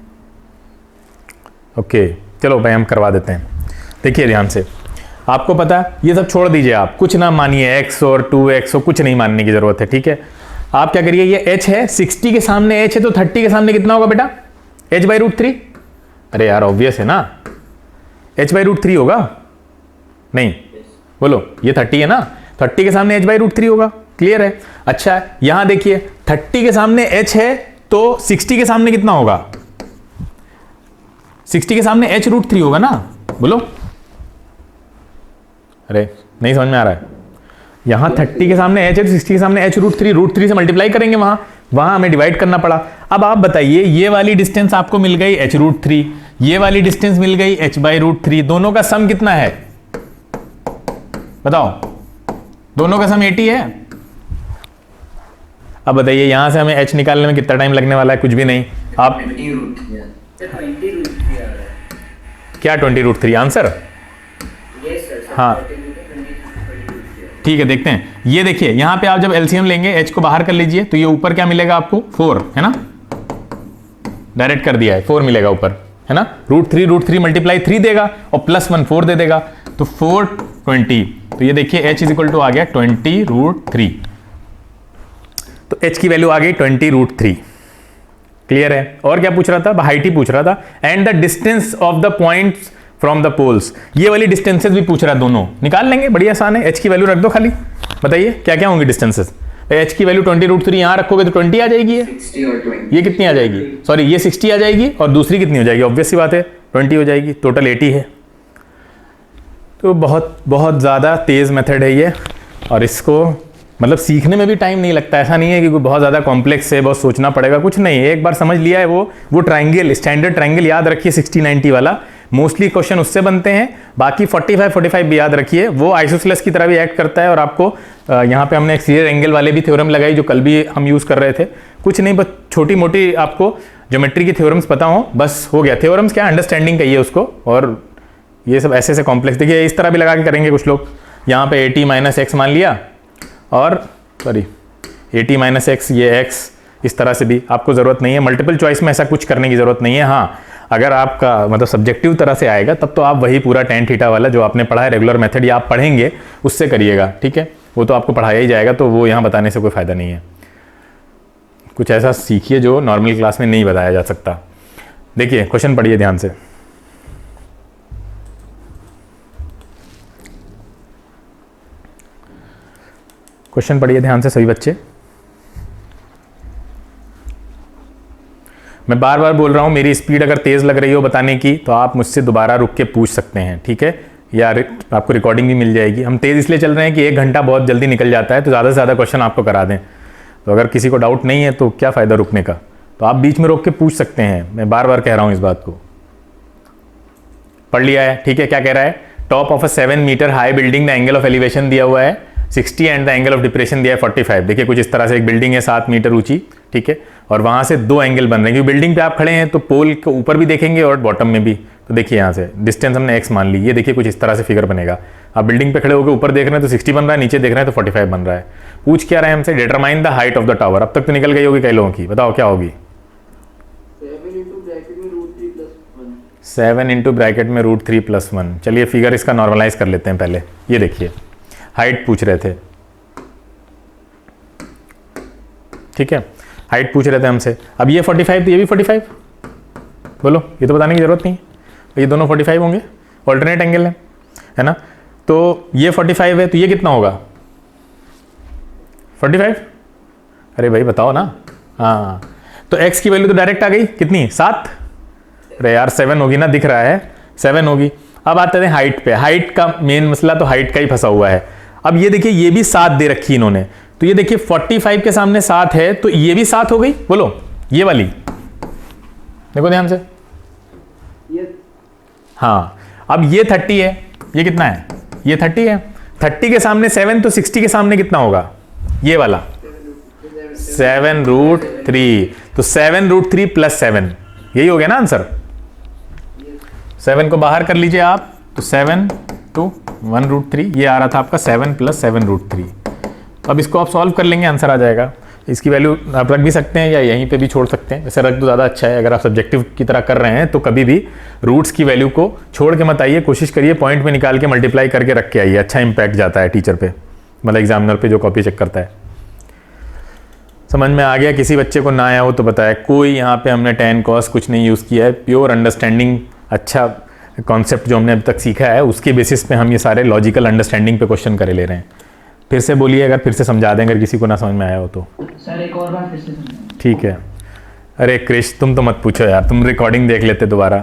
ओके चलो भाई हम करवा देते हैं। देखिए ध्यान से, आपको पता है ये सब छोड़ दीजिए, आप कुछ ना मानिए, x और 2x को कुछ नहीं मानने की जरूरत है, ठीक है। आप क्या करिए, ये h है, 60 के सामने h है तो 30 के सामने कितना होगा बेटा, h/√3। अरे यार ऑब्वियस है ना, h/√3 होगा, नहीं बोलो, ये 30 है ना, 30 के सामने h/√3 होगा, क्लियर है। अच्छा यहां देखिए 30 के सामने h है तो 60 के सामने कितना होगा, 60 के सामने h√3 होगा ना, बोलो। अरे नहीं समझ में आ रहा है, यहां 30 के सामने h है तो 60 के सामने h√3 से मल्टीप्लाई करेंगे, वहां हमें डिवाइड करना पड़ा। अब आप बताइए, ये वाली डिस्टेंस आपको मिल गई h√3, ये वाली डिस्टेंस मिल गई h/√3, दोनों का सम कितना है बताओ, दोनों का सम 80 है। अब बताइए यहां से हमें h निकालने में कितना टाइम लगने वाला है, कुछ भी नहीं। आप क्या 20√3 आंसर, हाँ ठीक है, देखते हैं। ये देखिए यहां पे आप जब एलसीएम लेंगे, h को बाहर कर लीजिए तो ये ऊपर क्या मिलेगा आपको, 4 है ना, डायरेक्ट कर दिया है, 4 मिलेगा ऊपर, है ना। √3 मल्टीप्लाई 3 देगा और +1 4 दे देगा, तो 420। तो ये देखिए h = आ गया 20√3, तो h की वैल्यू आ गई 20√3, क्लियर है। और क्या पूछ रहा था, हाइट ही पूछ रहा था, and the distance of the points from the poles, ये वाली डिस्टेंसेस भी पूछ रहा है, दोनों निकाल लेंगे, बड़ी आसान है। h की वैल्यू रख दो खाली, बताइए क्या क्या होंगी डिस्टेंसेस। h की वैल्यू 20√3 यहां रखोगे तो 20 आ जाएगी, ये कितनी आ जाएगी, सॉरी ये 60 आ जाएगी, और दूसरी कितनी हो जाएगी, ऑब्वियस सी बात है 20 हो जाएगी, टोटल 80 है। तो बहुत बहुत ज़्यादा तेज़ मेथड है ये, और इसको मतलब सीखने में भी टाइम नहीं लगता, ऐसा नहीं है कि बहुत ज़्यादा कॉम्प्लेक्स है, बहुत सोचना पड़ेगा, कुछ नहीं, एक बार समझ लिया है वो ट्राइंगल, स्टैंडर्ड ट्राइंगल याद रखिए 60-90 वाला, मोस्टली क्वेश्चन उससे बनते हैं। बाकी 45-45 भी याद रखिए, वो आइसोसेलेस की तरह भी एक्ट करता है। और आपको यहाँ पे हमने एक्सटीरियर एंगल वाले भी थ्योरम लगाई जो कल भी हम यूज़ कर रहे थे, कुछ नहीं, बस छोटी मोटी आपको ज्योमेट्री की थ्योरम्स पता हो, बस हो गया। थ्योरम्स क्या, अंडरस्टैंडिंग कहिए उसको, और ये सब ऐसे कॉम्प्लेक्स देखिए इस तरह भी लगा के करेंगे कुछ लोग, यहाँ पे 80 - x मान लिया, और सॉरी 80 - x, ये x, इस तरह से भी आपको ज़रूरत नहीं है। मल्टीपल चॉइस में ऐसा कुछ करने की ज़रूरत नहीं है। हाँ अगर आपका मतलब सब्जेक्टिव तरह से आएगा तब तो आप वही पूरा tan थीटा वाला जो आपने पढ़ा है रेगुलर मेथड या आप पढ़ेंगे उससे करिएगा, ठीक है, वो तो आपको पढ़ाया ही जाएगा, तो वो यहाँ बताने से कोई फ़ायदा नहीं है। कुछ ऐसा सीखिए जो नॉर्मल क्लास में नहीं बताया जा सकता। देखिए क्वेश्चन पढ़िए ध्यान से, क्वेश्चन पढ़िए ध्यान से सभी बच्चे। मैं बार बार बोल रहा हूँ, मेरी स्पीड अगर तेज़ लग रही हो बताने की तो आप मुझसे दोबारा रुक के पूछ सकते हैं, ठीक है, या आपको रिकॉर्डिंग भी मिल जाएगी। हम तेज़ इसलिए चल रहे हैं कि 1 घंटा बहुत जल्दी निकल जाता है, तो ज़्यादा से ज़्यादा क्वेश्चन आपको करा दें। तो अगर किसी को डाउट नहीं है तो क्या फ़ायदा रुकने का, तो आप बीच में रोक के पूछ सकते हैं। मैं बार बार कह रहा हूँ इस बात को। पढ़ लिया है, ठीक है। क्या कह रहा है, top of a 7 metre high building, the angle of elevation दिया हुआ है 60 and the angle of depression दिया है 45। देखिए कुछ इस तरह से एक बिल्डिंग है 7 मीटर ऊंची, ठीक है, और वहाँ से 2 एंगल बन रहे हैं, क्योंकि बिल्डिंग पे आप खड़े हैं तो पोल के ऊपर भी देखेंगे और बॉटम में भी। तो देखिए यहाँ से डिस्टेंस हमने x मान ली, ये देखिए कुछ इस तरह से फिगर बनेगा। आप बिल्डिंग पे खड़े होकर ऊपर देख रहे हैं तो 60 बन रहा है, नीचे देख रहे हैं तो 45 बन रहा है। पूछ क्या रहा है हमसे, determine the height of the tower. अब तक तो निकल गई होगी कई लोगों की, बताओ क्या होगी। 7 इंटू ब्रैकेट में √3+1। चलिए फिगर इसका नॉर्मलाइज कर लेते हैं पहले। ये देखिए हाइट पूछ रहे थे, ठीक है, हाइट पूछ रहे थे हमसे। अब ये 45 तो ये भी 45, बोलो, ये तो बताने की जरूरत नहीं, ये दोनों 45 होंगे, ऑल्टरनेट एंगल है ना। तो ये 45 है तो ये कितना होगा 45। अरे भाई बताओ ना, हाँ तो x की वैल्यू तो डायरेक्ट आ गई, कितनी 7। अरे यार 7 होगी ना, दिख रहा है 7 होगी। अब आते हैं हाइट पे, हाइट का मेन मसला तो हाइट का ही फंसा हुआ है। अब ये देखिए ये भी 7 दे रखी इन्होंने, तो ये देखिए 45 के सामने 7 है तो ये भी 7 हो गई, बोलो ये वाली, देखो ध्यान से। हाँ अब ये 30 है, ये कितना है, ये 30 है, 30 के सामने 7 तो 60 के सामने कितना होगा, ये वाला 7√3, तो 7√3 + 7, यही हो गया ना आंसर। 7 को बाहर कर लीजिए आप, तो 7 to 1√3, ये आ रहा था आपका 7 + 7√3। अब इसको आप सॉल्व कर लेंगे, आंसर आ जाएगा। इसकी वैल्यू आप रख भी सकते हैं या यहीं पे भी छोड़ सकते हैं, वैसे रख दो ज़्यादा अच्छा है। अगर आप सब्जेक्टिव की तरह कर रहे हैं तो कभी भी रूट्स की वैल्यू को छोड़ के मत आइए, कोशिश करिए पॉइंट में निकाल के मल्टीप्लाई करके रख के आइए, अच्छा इंपैक्ट जाता है टीचर पे, मतलब एग्जामिनर पे जो कॉपी चेक करता है। समझ में आ गया? किसी बच्चे को ना आया हो तो बताया। कोई यहाँ पे हमने tan cos कुछ नहीं यूज़ किया है, प्योर अंडरस्टैंडिंग, अच्छा कॉन्सेप्ट जो हमने अभी तक सीखा है उसके बेसिस पे हम ये सारे लॉजिकल अंडरस्टैंडिंग पे क्वेश्चन करे ले रहे हैं। फिर से बोलिए, अगर फिर से समझा दें अगर किसी को ना समझ में आया हो तो। सर एक और बार फिर से समझाएं। ठीक है। अरे क्रिश तुम तो मत पूछो यार, तुम रिकॉर्डिंग देख लेते दोबारा।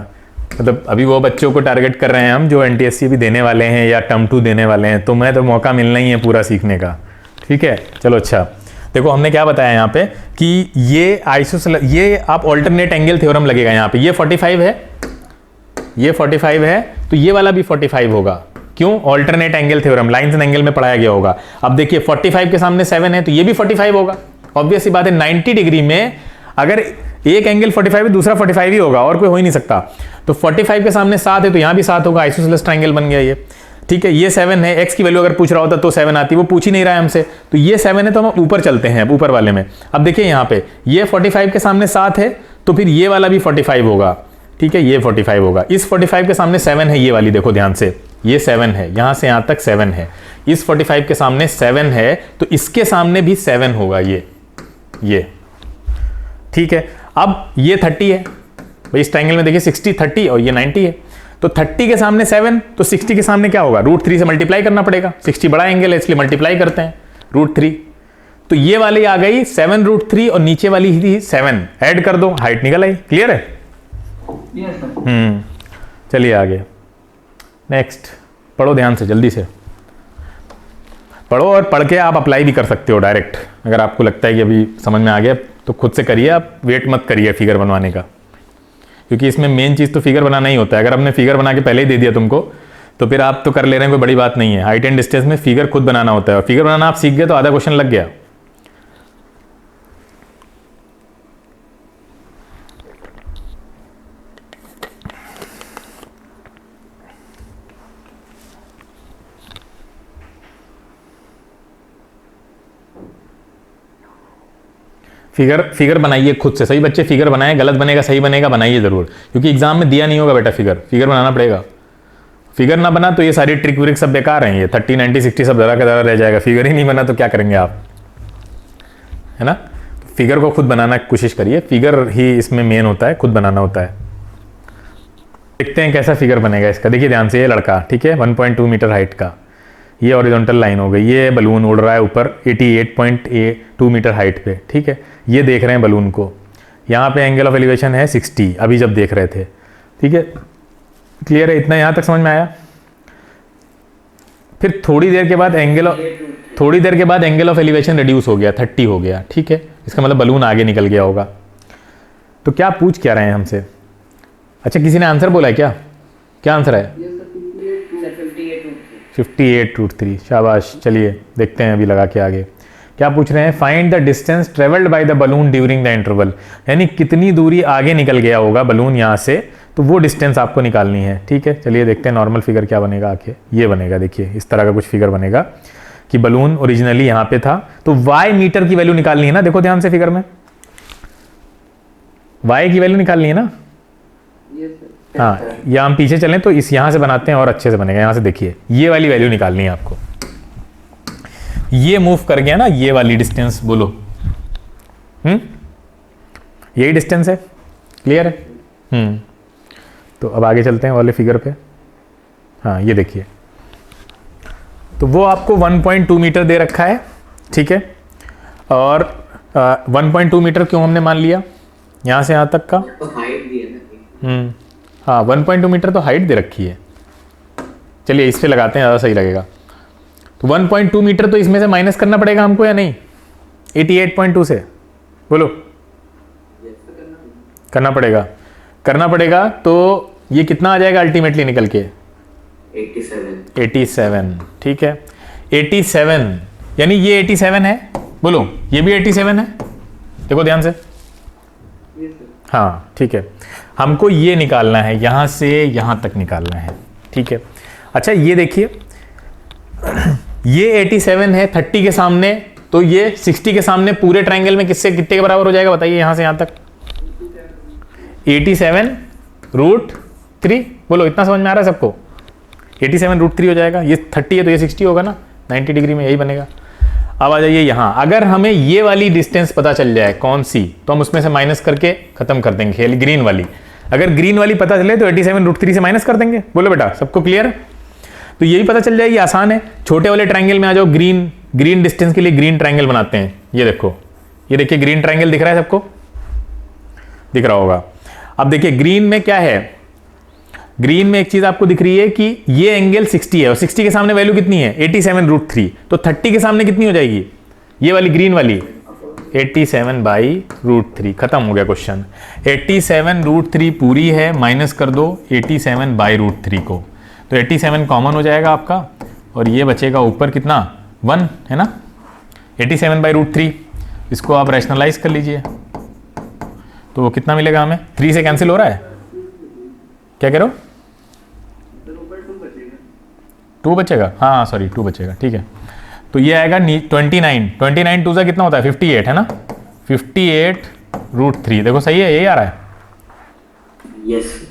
मतलब अभी वो बच्चों को टारगेट कर रहे हैं हम जो NTSC भी देने वाले हैं या टर्म 2 देने वाले हैं, तो मैं तो मौका मिलना ही है पूरा सीखने का। ठीक है, चलो अच्छा। देखो हमने क्या बताया यहाँ पे कि ये आप ऑल्टरनेट एंगल थ्योरम लगेगा यहाँ पे, ये 45 है, ये 45 है, तो ये वाला भी 45 होगा। क्यों? Alternate angle theorem lines and angle में पढ़ाया गया होगा। अब देखिए 45 के सामने 7 है तो ये भी 45 होगा। ऑब्वियस सी बात है, 90 डिग्री में अगर एक एंगल 45 है दूसरा 45 ही होगा, और कोई हो ही नहीं सकता। तो 45 के सामने 7 है तो यहाँ भी 7 होगा, आइसोसेलेस ट्रायंगल बन गया ये। ठीक है, ये 7 है, x की वैल्यू अगर पूछ रहा होता तो 7 आती, वो पूछ ही नहीं रहा है हमसे, तो ये 7 है तो हम ऊपर चलते हैं, ऊपर वाले में। अब देखिए यहाँ पे ये 45 के सामने 7 है तो फिर ये वाला भी 45 होगा। ठीक है, ये 45 होगा। इस 45 के सामने 7 है, ये वाली देखो ध्यान से, ये 7 है, यहां से यहां तक 7 है। इस 45 के सामने 7 है तो इसके सामने भी 7 होगा, ये। ठीक है, अब ये 30 है भाई, इस ट्रायंगल में देखिए 60 30 और ये 90 है, तो 30 के सामने 7 तो 60 के सामने क्या होगा, √3 से मल्टीप्लाई करना पड़ेगा। 60 बड़ा एंगल है इसलिए मल्टीप्लाई करते हैं √3, तो ये वाली आ गई 7√3 और नीचे वाली थी 7, ऐड कर दो, हाइट निकल आई। क्लियर है? चलिए आगे, नेक्स्ट पढ़ो ध्यान से, जल्दी से पढ़ो, और पढ़ के आप अप्लाई भी कर सकते हो डायरेक्ट। अगर आपको लगता है कि अभी समझ में आ गया तो खुद से करिए, आप वेट मत करिए फिगर बनवाने का, क्योंकि इसमें मेन चीज़ तो फिगर बनाना ही होता है। अगर हमने फिगर बना के पहले ही दे दिया तुमको तो फिर आप तो कर ले रहे हैं, कोई बड़ी बात नहीं है। हाइट एंड डिस्टेंस में फिगर खुद बनाना होता है, और फिगर बनाना आप सीख गए तो आधा क्वेश्चन लग गया। फिगर बनाइए खुद से, सही बच्चे फिगर बनाएं, गलत बनेगा सही बनेगा बनाइए जरूर, क्योंकि एग्जाम में दिया नहीं होगा बेटा फिगर बनाना पड़ेगा। फिगर ना बना तो ये सारी ट्रिक व्रिक सब बेकार हैं, ये 30 90 60 सब जरा का जरा रह जाएगा। फिगर ही नहीं बना तो क्या करेंगे आप, है ना? फिगर को खुद बनाना की कोशिश करिए, फिगर ही इसमें मेन होता है, खुद बनाना होता है। देखते हैं कैसा फिगर बनेगा इसका। देखिए ध्यान से, ये लड़का ठीक है 1.2 मीटर हाइट का, ये हॉरिजॉन्टल लाइन हो गई, ये बलून उड़ रहा है ऊपर 88.2 मीटर हाइट पे। ठीक है, ये देख रहे हैं बलून को, यहाँ पे एंगल ऑफ एलिवेशन है 60, अभी जब देख रहे थे। ठीक है, क्लियर है? इतना यहाँ तक समझ में आया? फिर थोड़ी देर के बाद एंगल ऑफ एलिवेशन रिड्यूस हो गया, 30 हो गया। ठीक है, इसका मतलब बलून आगे निकल गया होगा। तो क्या पूछ क्या रहे हैं हमसे? अच्छा, किसी ने आंसर बोला है क्या आंसर है? 58√3। शाबाश, चलिए देखते हैं अभी लगा के आगे क्या पूछ रहे हैं। Find the distance travelled by the balloon during the interval, यानी कितनी दूरी आगे निकल गया होगा बलून यहाँ से, तो वो डिस्टेंस आपको निकालनी है। ठीक है, चलिए देखते हैं नॉर्मल फिगर क्या बनेगा आके। ये बनेगा, देखिए इस तरह का कुछ फिगर बनेगा कि बलून ओरिजिनली यहाँ पे था, तो वाई मीटर की वैल्यू निकालनी है ना। देखो ध्यान से फिगर में वाई की वैल्यू निकालनी है ना। हाँ, या हम पीछे चलें तो इस यहाँ से बनाते हैं और अच्छे से बनेगा। यहाँ से देखिए ये वाली वैल्यू निकालनी है आपको। ये मूव कर गया ना, ये वाली डिस्टेंस, बोलो यही डिस्टेंस है। क्लियर है? तो अब आगे चलते हैं वाले फिगर पे। हाँ, ये देखिए, तो वो आपको 1.2 मीटर दे रखा है। ठीक है, और 1.2 मीटर क्यों हमने मान लिया यहाँ से यहाँ तक का? तो हाइट दी है ना। हाँ, 1.2 मीटर तो हाइट दे रखी है। चलिए इस पे लगाते हैं, ज़्यादा सही लगेगा। तो 1.2 मीटर तो इसमें से माइनस करना पड़ेगा हमको या नहीं? 88.2 से, बोलो। करना पड़ेगा। तो ये कितना आ जाएगा अल्टीमेटली निकल के? 87। ठीक है, 87, यानी ये 87 है, बोलो ये भी 87 है। देखो ध्यान से, हाँ ठीक है, हमको ये निकालना है, यहाँ से यहाँ तक निकालना है। ठीक है, अच्छा ये देखिए, ये 87 है 30 के सामने, तो ये 60 के सामने पूरे ट्राइंगल में किससे कितने के बराबर हो जाएगा बताइए, यहां से यहां तक 87√3। बोलो इतना समझ में आ रहा है सबको? 87√3 हो जाएगा। ये 30 है तो ये 60 होगा ना, 90 डिग्री में यही बनेगा। अब आ जाइए यहां, अगर हमें ये वाली डिस्टेंस पता चल जाए कौन सी, तो हम उसमें से माइनस करके खत्म कर देंगे खेल। ग्रीन वाली, अगर ग्रीन वाली पता चले तो 87√3 से माइनस कर देंगे। बोलो बेटा सबको क्लियर है? तो ये भी पता चल जाएगी, आसान है। छोटे वाले ट्राइंगल में आ जाओ, ग्रीन डिस्टेंस के लिए ग्रीन ट्राइंगल बनाते हैं। ये देखो, ये देखिए ग्रीन ट्राइंगल दिख रहा है सबको? दिख रहा होगा। अब देखिए ग्रीन में क्या है, ग्रीन में एक चीज आपको दिख रही है कि ये एंगल 60 है और 60 के सामने वैल्यू कितनी है 87√3, तो 30 के सामने कितनी हो जाएगी ये वाली ग्रीन वाली 87/√3। खत्म हो गया क्वेश्चन। 87√3 पूरी है, माइनस कर दो 87/√3 को, तो 87 कॉमन हो जाएगा आपका और ये बचेगा ऊपर कितना 1 है ना, 87/√3। इसको आप रैशनलाइज कर लीजिए तो वो कितना मिलेगा हमें, 3 से कैंसिल हो रहा है, क्या कह रहे हो? 2 बचेगा, हाँ सॉरी 2 बचेगा, ठीक है। तो ये आएगा 29 2 से कितना होता है 58 है ना, 58√3। देखो सही है, यही आ रहा है। यस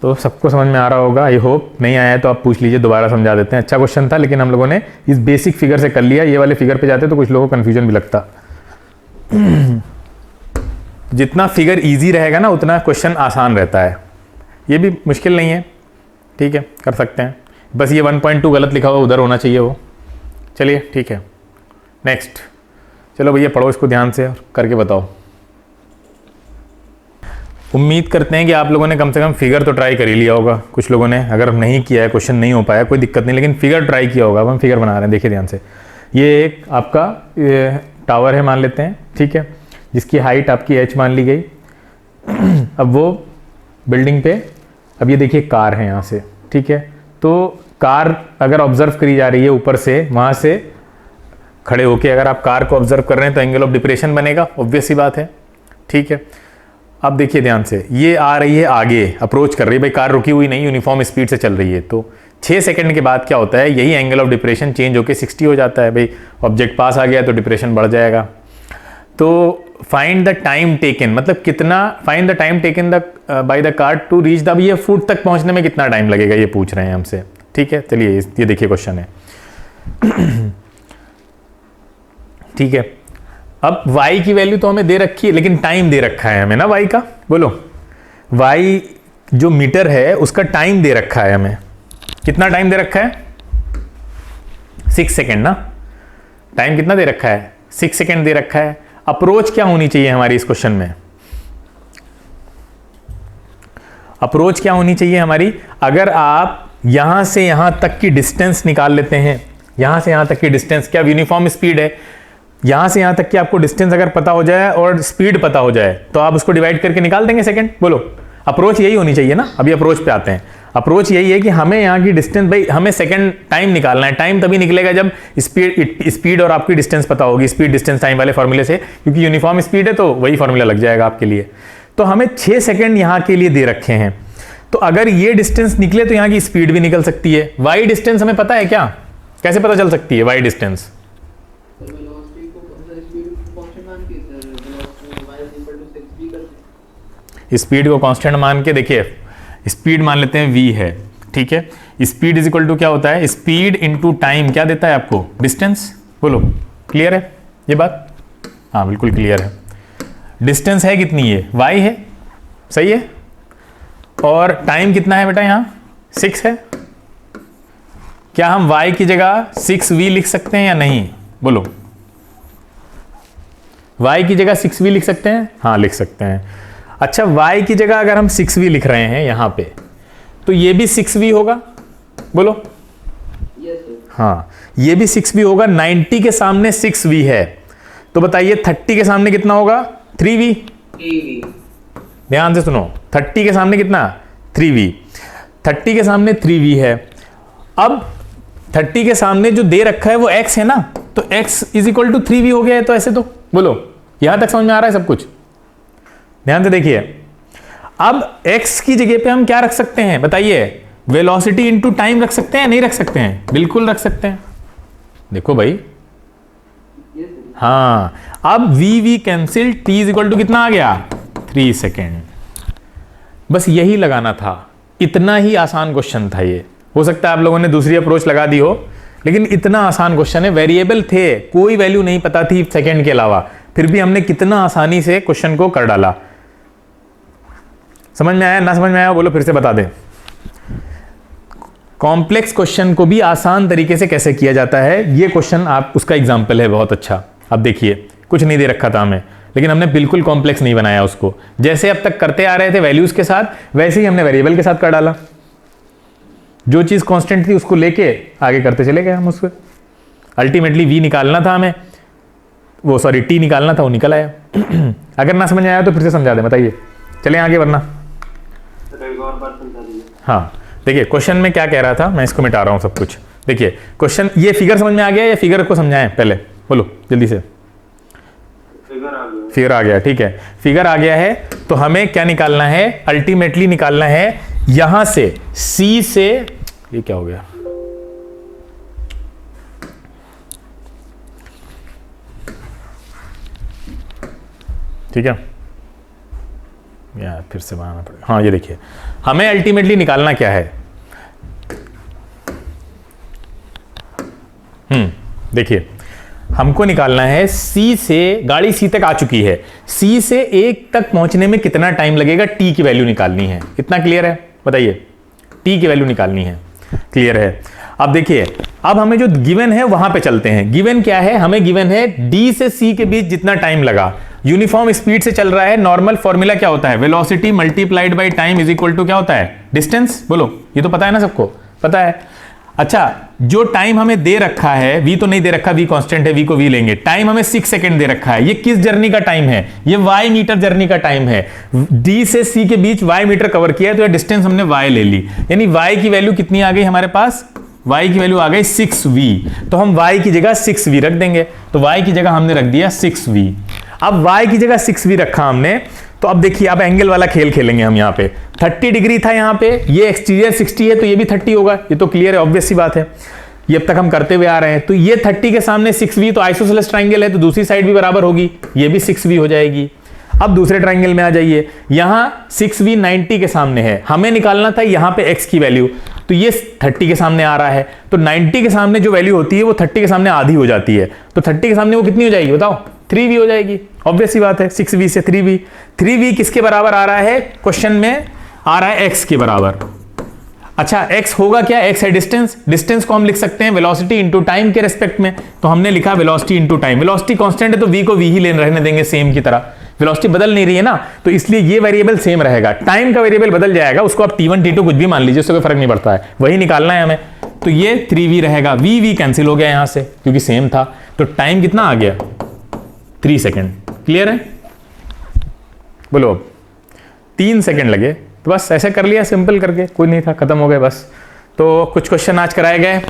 तो सबको समझ में आ रहा होगा आई होप। नहीं आया है तो आप पूछ लीजिए, दोबारा समझा देते हैं। अच्छा क्वेश्चन था, लेकिन हम लोगों ने इस बेसिक फिगर से कर लिया। ये वाले फिगर पे जाते तो कुछ लोगों को कंफ्यूजन भी लगता। जितना फिगर इजी रहेगा ना उतना क्वेश्चन आसान रहता है। ये भी मुश्किल नहीं है, ठीक है, कर सकते हैं। बस ये 1.2 गलत लिखा हुआ उधर होना चाहिए वो। चलिए ठीक है, नेक्स्ट। चलो भैया पढ़ो इसको ध्यान से और करके बताओ। उम्मीद करते हैं कि आप लोगों ने कम से कम फिगर तो ट्राई कर ही लिया होगा। कुछ लोगों ने अगर नहीं किया है, क्वेश्चन नहीं हो पाया, कोई दिक्कत नहीं, लेकिन फिगर ट्राई किया होगा। अब हम फिगर बना रहे हैं, देखिए ध्यान से। ये एक आपका टावर है मान लेते हैं, ठीक है, जिसकी हाइट आपकी h मान ली गई। अब वो बिल्डिंग पे, अब ये देखिए कार है यहाँ से, ठीक है। तो कार अगर ऑब्जर्व करी जा रही है ऊपर से, वहाँ से खड़े होके अगर आप कार को ऑब्जर्व कर रहे हैं तो एंगल ऑफ डिप्रेशन बनेगा, ऑब्वियस सी बात है, ठीक है। अब देखिए ध्यान से, ये आ रही है आगे, अप्रोच कर रही है, भाई कार रुकी हुई नहीं, यूनिफॉर्म स्पीड से चल रही है। तो 6 सेकंड के बाद क्या होता है, यही एंगल ऑफ डिप्रेशन चेंज होकर 60 हो जाता है। भाई ऑब्जेक्ट पास आ गया तो डिप्रेशन बढ़ जाएगा। तो फाइंड द टाइम टेकन, मतलब कितना, find the time taken by the car to reach the, ये फुट तक पहुंचने में कितना टाइम लगेगा, ये पूछ रहे हैं हमसे, ठीक है। चलिए ये देखिए क्वेश्चन है, ठीक है। अब y की वैल्यू तो हमें दे रखी है, लेकिन टाइम दे रखा है हमें ना y का। बोलो y जो मीटर है उसका टाइम दे रखा है हमें। कितना टाइम दे रखा है 6 सेकेंड ना। टाइम कितना दे रखा है 6 सेकेंड दे रखा है। अप्रोच क्या होनी चाहिए हमारी इस क्वेश्चन में, अप्रोच क्या होनी चाहिए हमारी, अगर आप यहां से यहां तक की डिस्टेंस निकाल लेते हैं, यहां से यहां तक की डिस्टेंस, क्या यूनिफॉर्म स्पीड है, यहां से यहां तक की आपको डिस्टेंस अगर पता हो जाए और स्पीड पता हो जाए तो आप उसको डिवाइड करके निकाल देंगे सेकंड। बोलो अप्रोच यही होनी चाहिए ना। अभी अप्रोच पे आते हैं। अप्रोच यही है कि हमें यहाँ की डिस्टेंस, भाई हमें सेकंड टाइम निकालना है। टाइम तभी निकलेगा जब स्पीड और आपकी डिस्टेंस पता होगी, स्पीड डिस्टेंस टाइम वाले फॉर्मूले से, क्योंकि यूनिफॉर्म स्पीड है तो वही फॉर्मूला लग जाएगा आपके लिए। तो हमें 6 सेकंड यहाँ के लिए दे रखे हैं। तो अगर ये डिस्टेंस निकले तो यहाँ की स्पीड भी निकल सकती है। वाई डिस्टेंस हमें पता है क्या, कैसे पता चल सकती है वाई डिस्टेंस? स्पीड को कांस्टेंट मान के, देखिए स्पीड मान लेते हैं v है, ठीक है। स्पीड इज इक्वल टू क्या होता है, स्पीड इनटू टाइम क्या देता है आपको, डिस्टेंस। बोलो क्लियर है ये बात? हाँ बिल्कुल क्लियर है। डिस्टेंस है कितनी है, y है, सही है। और टाइम कितना है बेटा यहाँ 6 है। क्या हम y की जगह 6v लिख सकते हैं या नहीं? बोलो y की जगह 6v लिख सकते हैं? हाँ लिख सकते हैं। अच्छा y की जगह अगर हम 6v लिख रहे हैं यहाँ पे, तो ये भी 6v होगा। बोलो हाँ ये भी 6v होगा। 90 के सामने 6v है, तो बताइए 30 के सामने कितना होगा, 3v। ध्यान से सुनो, 30 के सामने कितना, 3v। 30 के सामने 3v है। अब 30 के सामने जो दे रखा है वो x है ना, तो x is equal to 3v हो गया है। तो ऐसे तो बोलो यहां तक समझ में आ रहा है सब कुछ? ध्यान से देखिए, अब x की जगह पे हम क्या रख सकते हैं बताइए, वेलोसिटी इनटू टाइम रख सकते हैं, नहीं रख सकते हैं? बिल्कुल रख सकते हैं। देखो भाई हाँ, अब we cancel, T is equal to कितना आ गया 3 सेकेंड। बस यही लगाना था, इतना ही आसान क्वेश्चन था ये। हो सकता है आप लोगों ने दूसरी अप्रोच लगा दी हो, लेकिन इतना आसान क्वेश्चन है। वेरिएबल थे, कोई वैल्यू नहीं पता थी सेकेंड के अलावा, फिर भी हमने कितना आसानी से क्वेश्चन को कर डाला। समझ में आया? ना समझ में आया बोलो, फिर से बता दें। कॉम्प्लेक्स क्वेश्चन को भी आसान तरीके से कैसे किया जाता है, ये क्वेश्चन आप उसका एग्जाम्पल है बहुत अच्छा। अब देखिए, कुछ नहीं दे रखा था हमें, लेकिन हमने बिल्कुल कॉम्प्लेक्स नहीं बनाया उसको। जैसे अब तक करते आ रहे थे वैल्यूज के साथ, वैसे ही हमने वेरिएबल के साथ कर डाला। जो चीज कांस्टेंट थी उसको लेके आगे करते चले गए हम उसको। अल्टीमेटली वी निकालना था हमें, वो सॉरी टी निकालना था, वो निकल आया। अगर ना समझ में आया तो फिर से समझा दें, बताइए। चलें आगे, वरना हाँ देखिए क्वेश्चन में क्या कह रहा था, मैं इसको मिटा रहा हूँ सब कुछ। देखिए क्वेश्चन, ये फिगर समझ में आ गया या फिगर को समझाएं पहले, बोलो जल्दी से। फिगर आ गया, ठीक है। फिगर आ गया है तो हमें क्या निकालना है, अल्टीमेटली निकालना है यहां से सी से, ये क्या हो गया, ठीक है, या फिर से बनाना पड़ेगा। हाँ ये देखिए, हमें अल्टीमेटली निकालना क्या है, देखिए हमको निकालना है सी से, गाड़ी सी तक आ चुकी है, सी से एक तक पहुंचने में कितना टाइम लगेगा, टी की वैल्यू निकालनी है। इतना क्लियर है? बताइए, टी की वैल्यू निकालनी है। क्लियर है? अब देखिए, अब हमें जो गिवन है वहां पे चलते हैं। गिवन क्या है, हमें गिवन है डी से सी के बीच जितना टाइम लगा, यूनिफॉर्म स्पीड से चल रहा है। नॉर्मल फॉर्मूला क्या होता है, velocity multiplied by time is equal to क्या होता है, डिस्टेंस। बोलो, ये तो पता है ना सबको, पता है। अच्छा, जो टाइम हमें दे रखा है, वी तो नहीं दे रखा, वी कांस्टेंट है, वी को वी लेंगे। टाइम हमें 6 सेकंड दे रखा है। ये किस जर्नी का टाइम है, ये वाई मीटर जर्नी का टाइम है। डी से सी के बीच वाई मीटर कवर किया है, तो ये डिस्टेंस हमने वाई ले ली। यानी वाई की वैल्यू कितनी आ गई हमारे पास, y की वैल्यू आ गई 6v। तो हम y की जगह 6v रख देंगे, तो y की जगह हमने रख दिया 6v। अब y की जगह 6v रखा हमने, तो अब देखिए, अब एंगल वाला खेल खेलेंगे हम। यहाँ पे 30 डिग्री था, यहाँ पे ये एक्सटीरियर 60 है, तो ये भी 30 होगा। ये तो क्लियर है, ऑब्वियस सी बात है, ये अब तक हम करते हुए आ रहे हैं। तो ये 30 के सामने 6v, तो आइसोसेलेस ट्राइंगल है, तो दूसरी साइड भी बराबर होगी, ये भी 6v हो जाएगी। अब दूसरे ट्राइंगल में आ जाइए, यहां 6v 90 के सामने है, हमें निकालना था यहां पे x की वैल्यू, तो ये 30 के सामने आ रहा है, तो 90 के सामने जो वैल्यू होती है वो 30 के सामने आधी हो जाती है, तो 30 के सामने वो कितनी हो जाएगी बताओ, 3v हो जाएगी। ऑब्वियस सी बात है, 6v से 3v। 3v किसके बराबर आ रहा है, क्वेश्चन में आ रहा है x के बराबर। अच्छा, x होगा क्या, x है डिस्टेंस, डिस्टेंस को हम लिख सकते हैं वेलोसिटी इंटू टाइम के रेस्पेक्ट में, तो हमने लिखा velocity into time. Velocity constant है तो v को v ही रहने देंगे सेम की तरह, वेलोसिटी बदल नहीं रही है ना, तो इसलिए ये वेरिएबल सेम रहेगा। टाइम का वेरिएबल बदल जाएगा, उसको आप t1 t2 कुछ भी मान लीजिए, उससे कोई फर्क नहीं पड़ता है, वही निकालना है हमें। तो ये 3v रहेगा, v कैंसिल हो गया यहां से क्योंकि सेम था, तो टाइम कितना आ गया 3 सेकेंड। क्लियर है? बोलो, अब 3 सेकेंड लगे, तो बस ऐसे कर लिया सिंपल करके, कोई नहीं था, खत्म हो गए बस। तो कुछ क्वेश्चन आज कराए गए,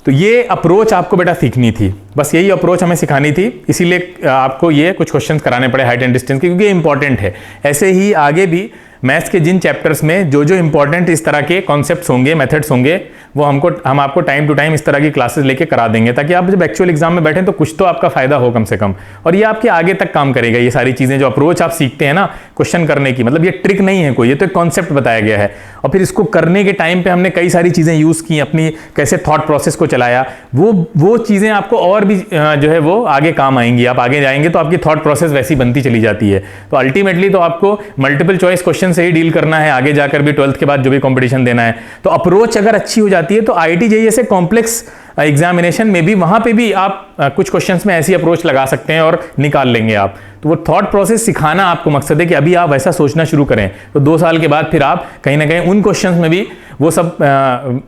तो ये अप्रोच आपको बेटा सीखनी थी, बस यही अप्रोच हमें सिखानी थी, इसीलिए आपको ये कुछ क्वेश्चंस कराने पड़े हाइट एंड डिस्टेंस के, क्योंकि इंपॉर्टेंट है। ऐसे ही आगे भी मैथ्स के जिन चैप्टर्स में जो जो इंपॉर्टेंट इस तरह के कॉन्सेप्ट्स होंगे, मेथड्स होंगे, वो हम आपको टाइम टू टाइम इस तरह की क्लासेस लेके करा देंगे, ताकि आप जब एक्चुअल एग्जाम में बैठें तो कुछ तो आपका फायदा हो कम से कम, और ये आपके आगे तक काम करेगा। ये सारी चीजें जो अप्रोच आप सीखते हैं ना क्वेश्चन करने की, मतलब ये ट्रिक नहीं है कोई, ये तो एक कॉन्सेप्ट बताया गया है, और फिर इसको करने के टाइम पे हमने कई सारी चीजें यूज की, अपनी कैसे थॉट प्रोसेस को चलाया, वो चीजें आपको और भी जो है वो आगे काम आएंगी। आप आगे जाएंगे तो आपकी थॉट प्रोसेस वैसी बनती चली जाती है। तो अल्टीमेटली तो आपको मल्टीपल चॉइस क्वेश्चन से ही डील करना है, आगे जाकर भी 12th के बाद जो भी कंपटीशन देना है। तो अप्रोच अगर अच्छी हो जाती है तो IIT JEE जैसे कॉम्प्लेक्स एग्जामिनेशन में भी, वहां पे भी आप कुछ क्वेश्चंस में ऐसी अप्रोच लगा सकते हैं और निकाल लेंगे आप। तो वो थॉट प्रोसेस सिखाना आपको मकसद है कि अभी आप वैसा सोचना शुरू करें, तो 2 साल के बाद फिर आप कहीं ना कहीं उन क्वेश्चंस में भी वो सब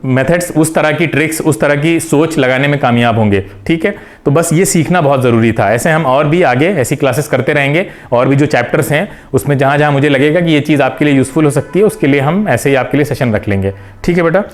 मेथड्स, उस तरह की ट्रिक्स, उस तरह की सोच लगाने में कामयाब होंगे। ठीक है, तो बस ये सीखना बहुत ज़रूरी था। ऐसे हम और भी आगे ऐसी क्लासेस करते रहेंगे, और भी जो चैप्टर्स हैं उसमें जहाँ जहाँ मुझे लगेगा कि ये चीज़ आपके लिए यूज़फुल हो सकती है, उसके लिए हम ऐसे ही आपके लिए सेशन रख लेंगे। ठीक है बेटा।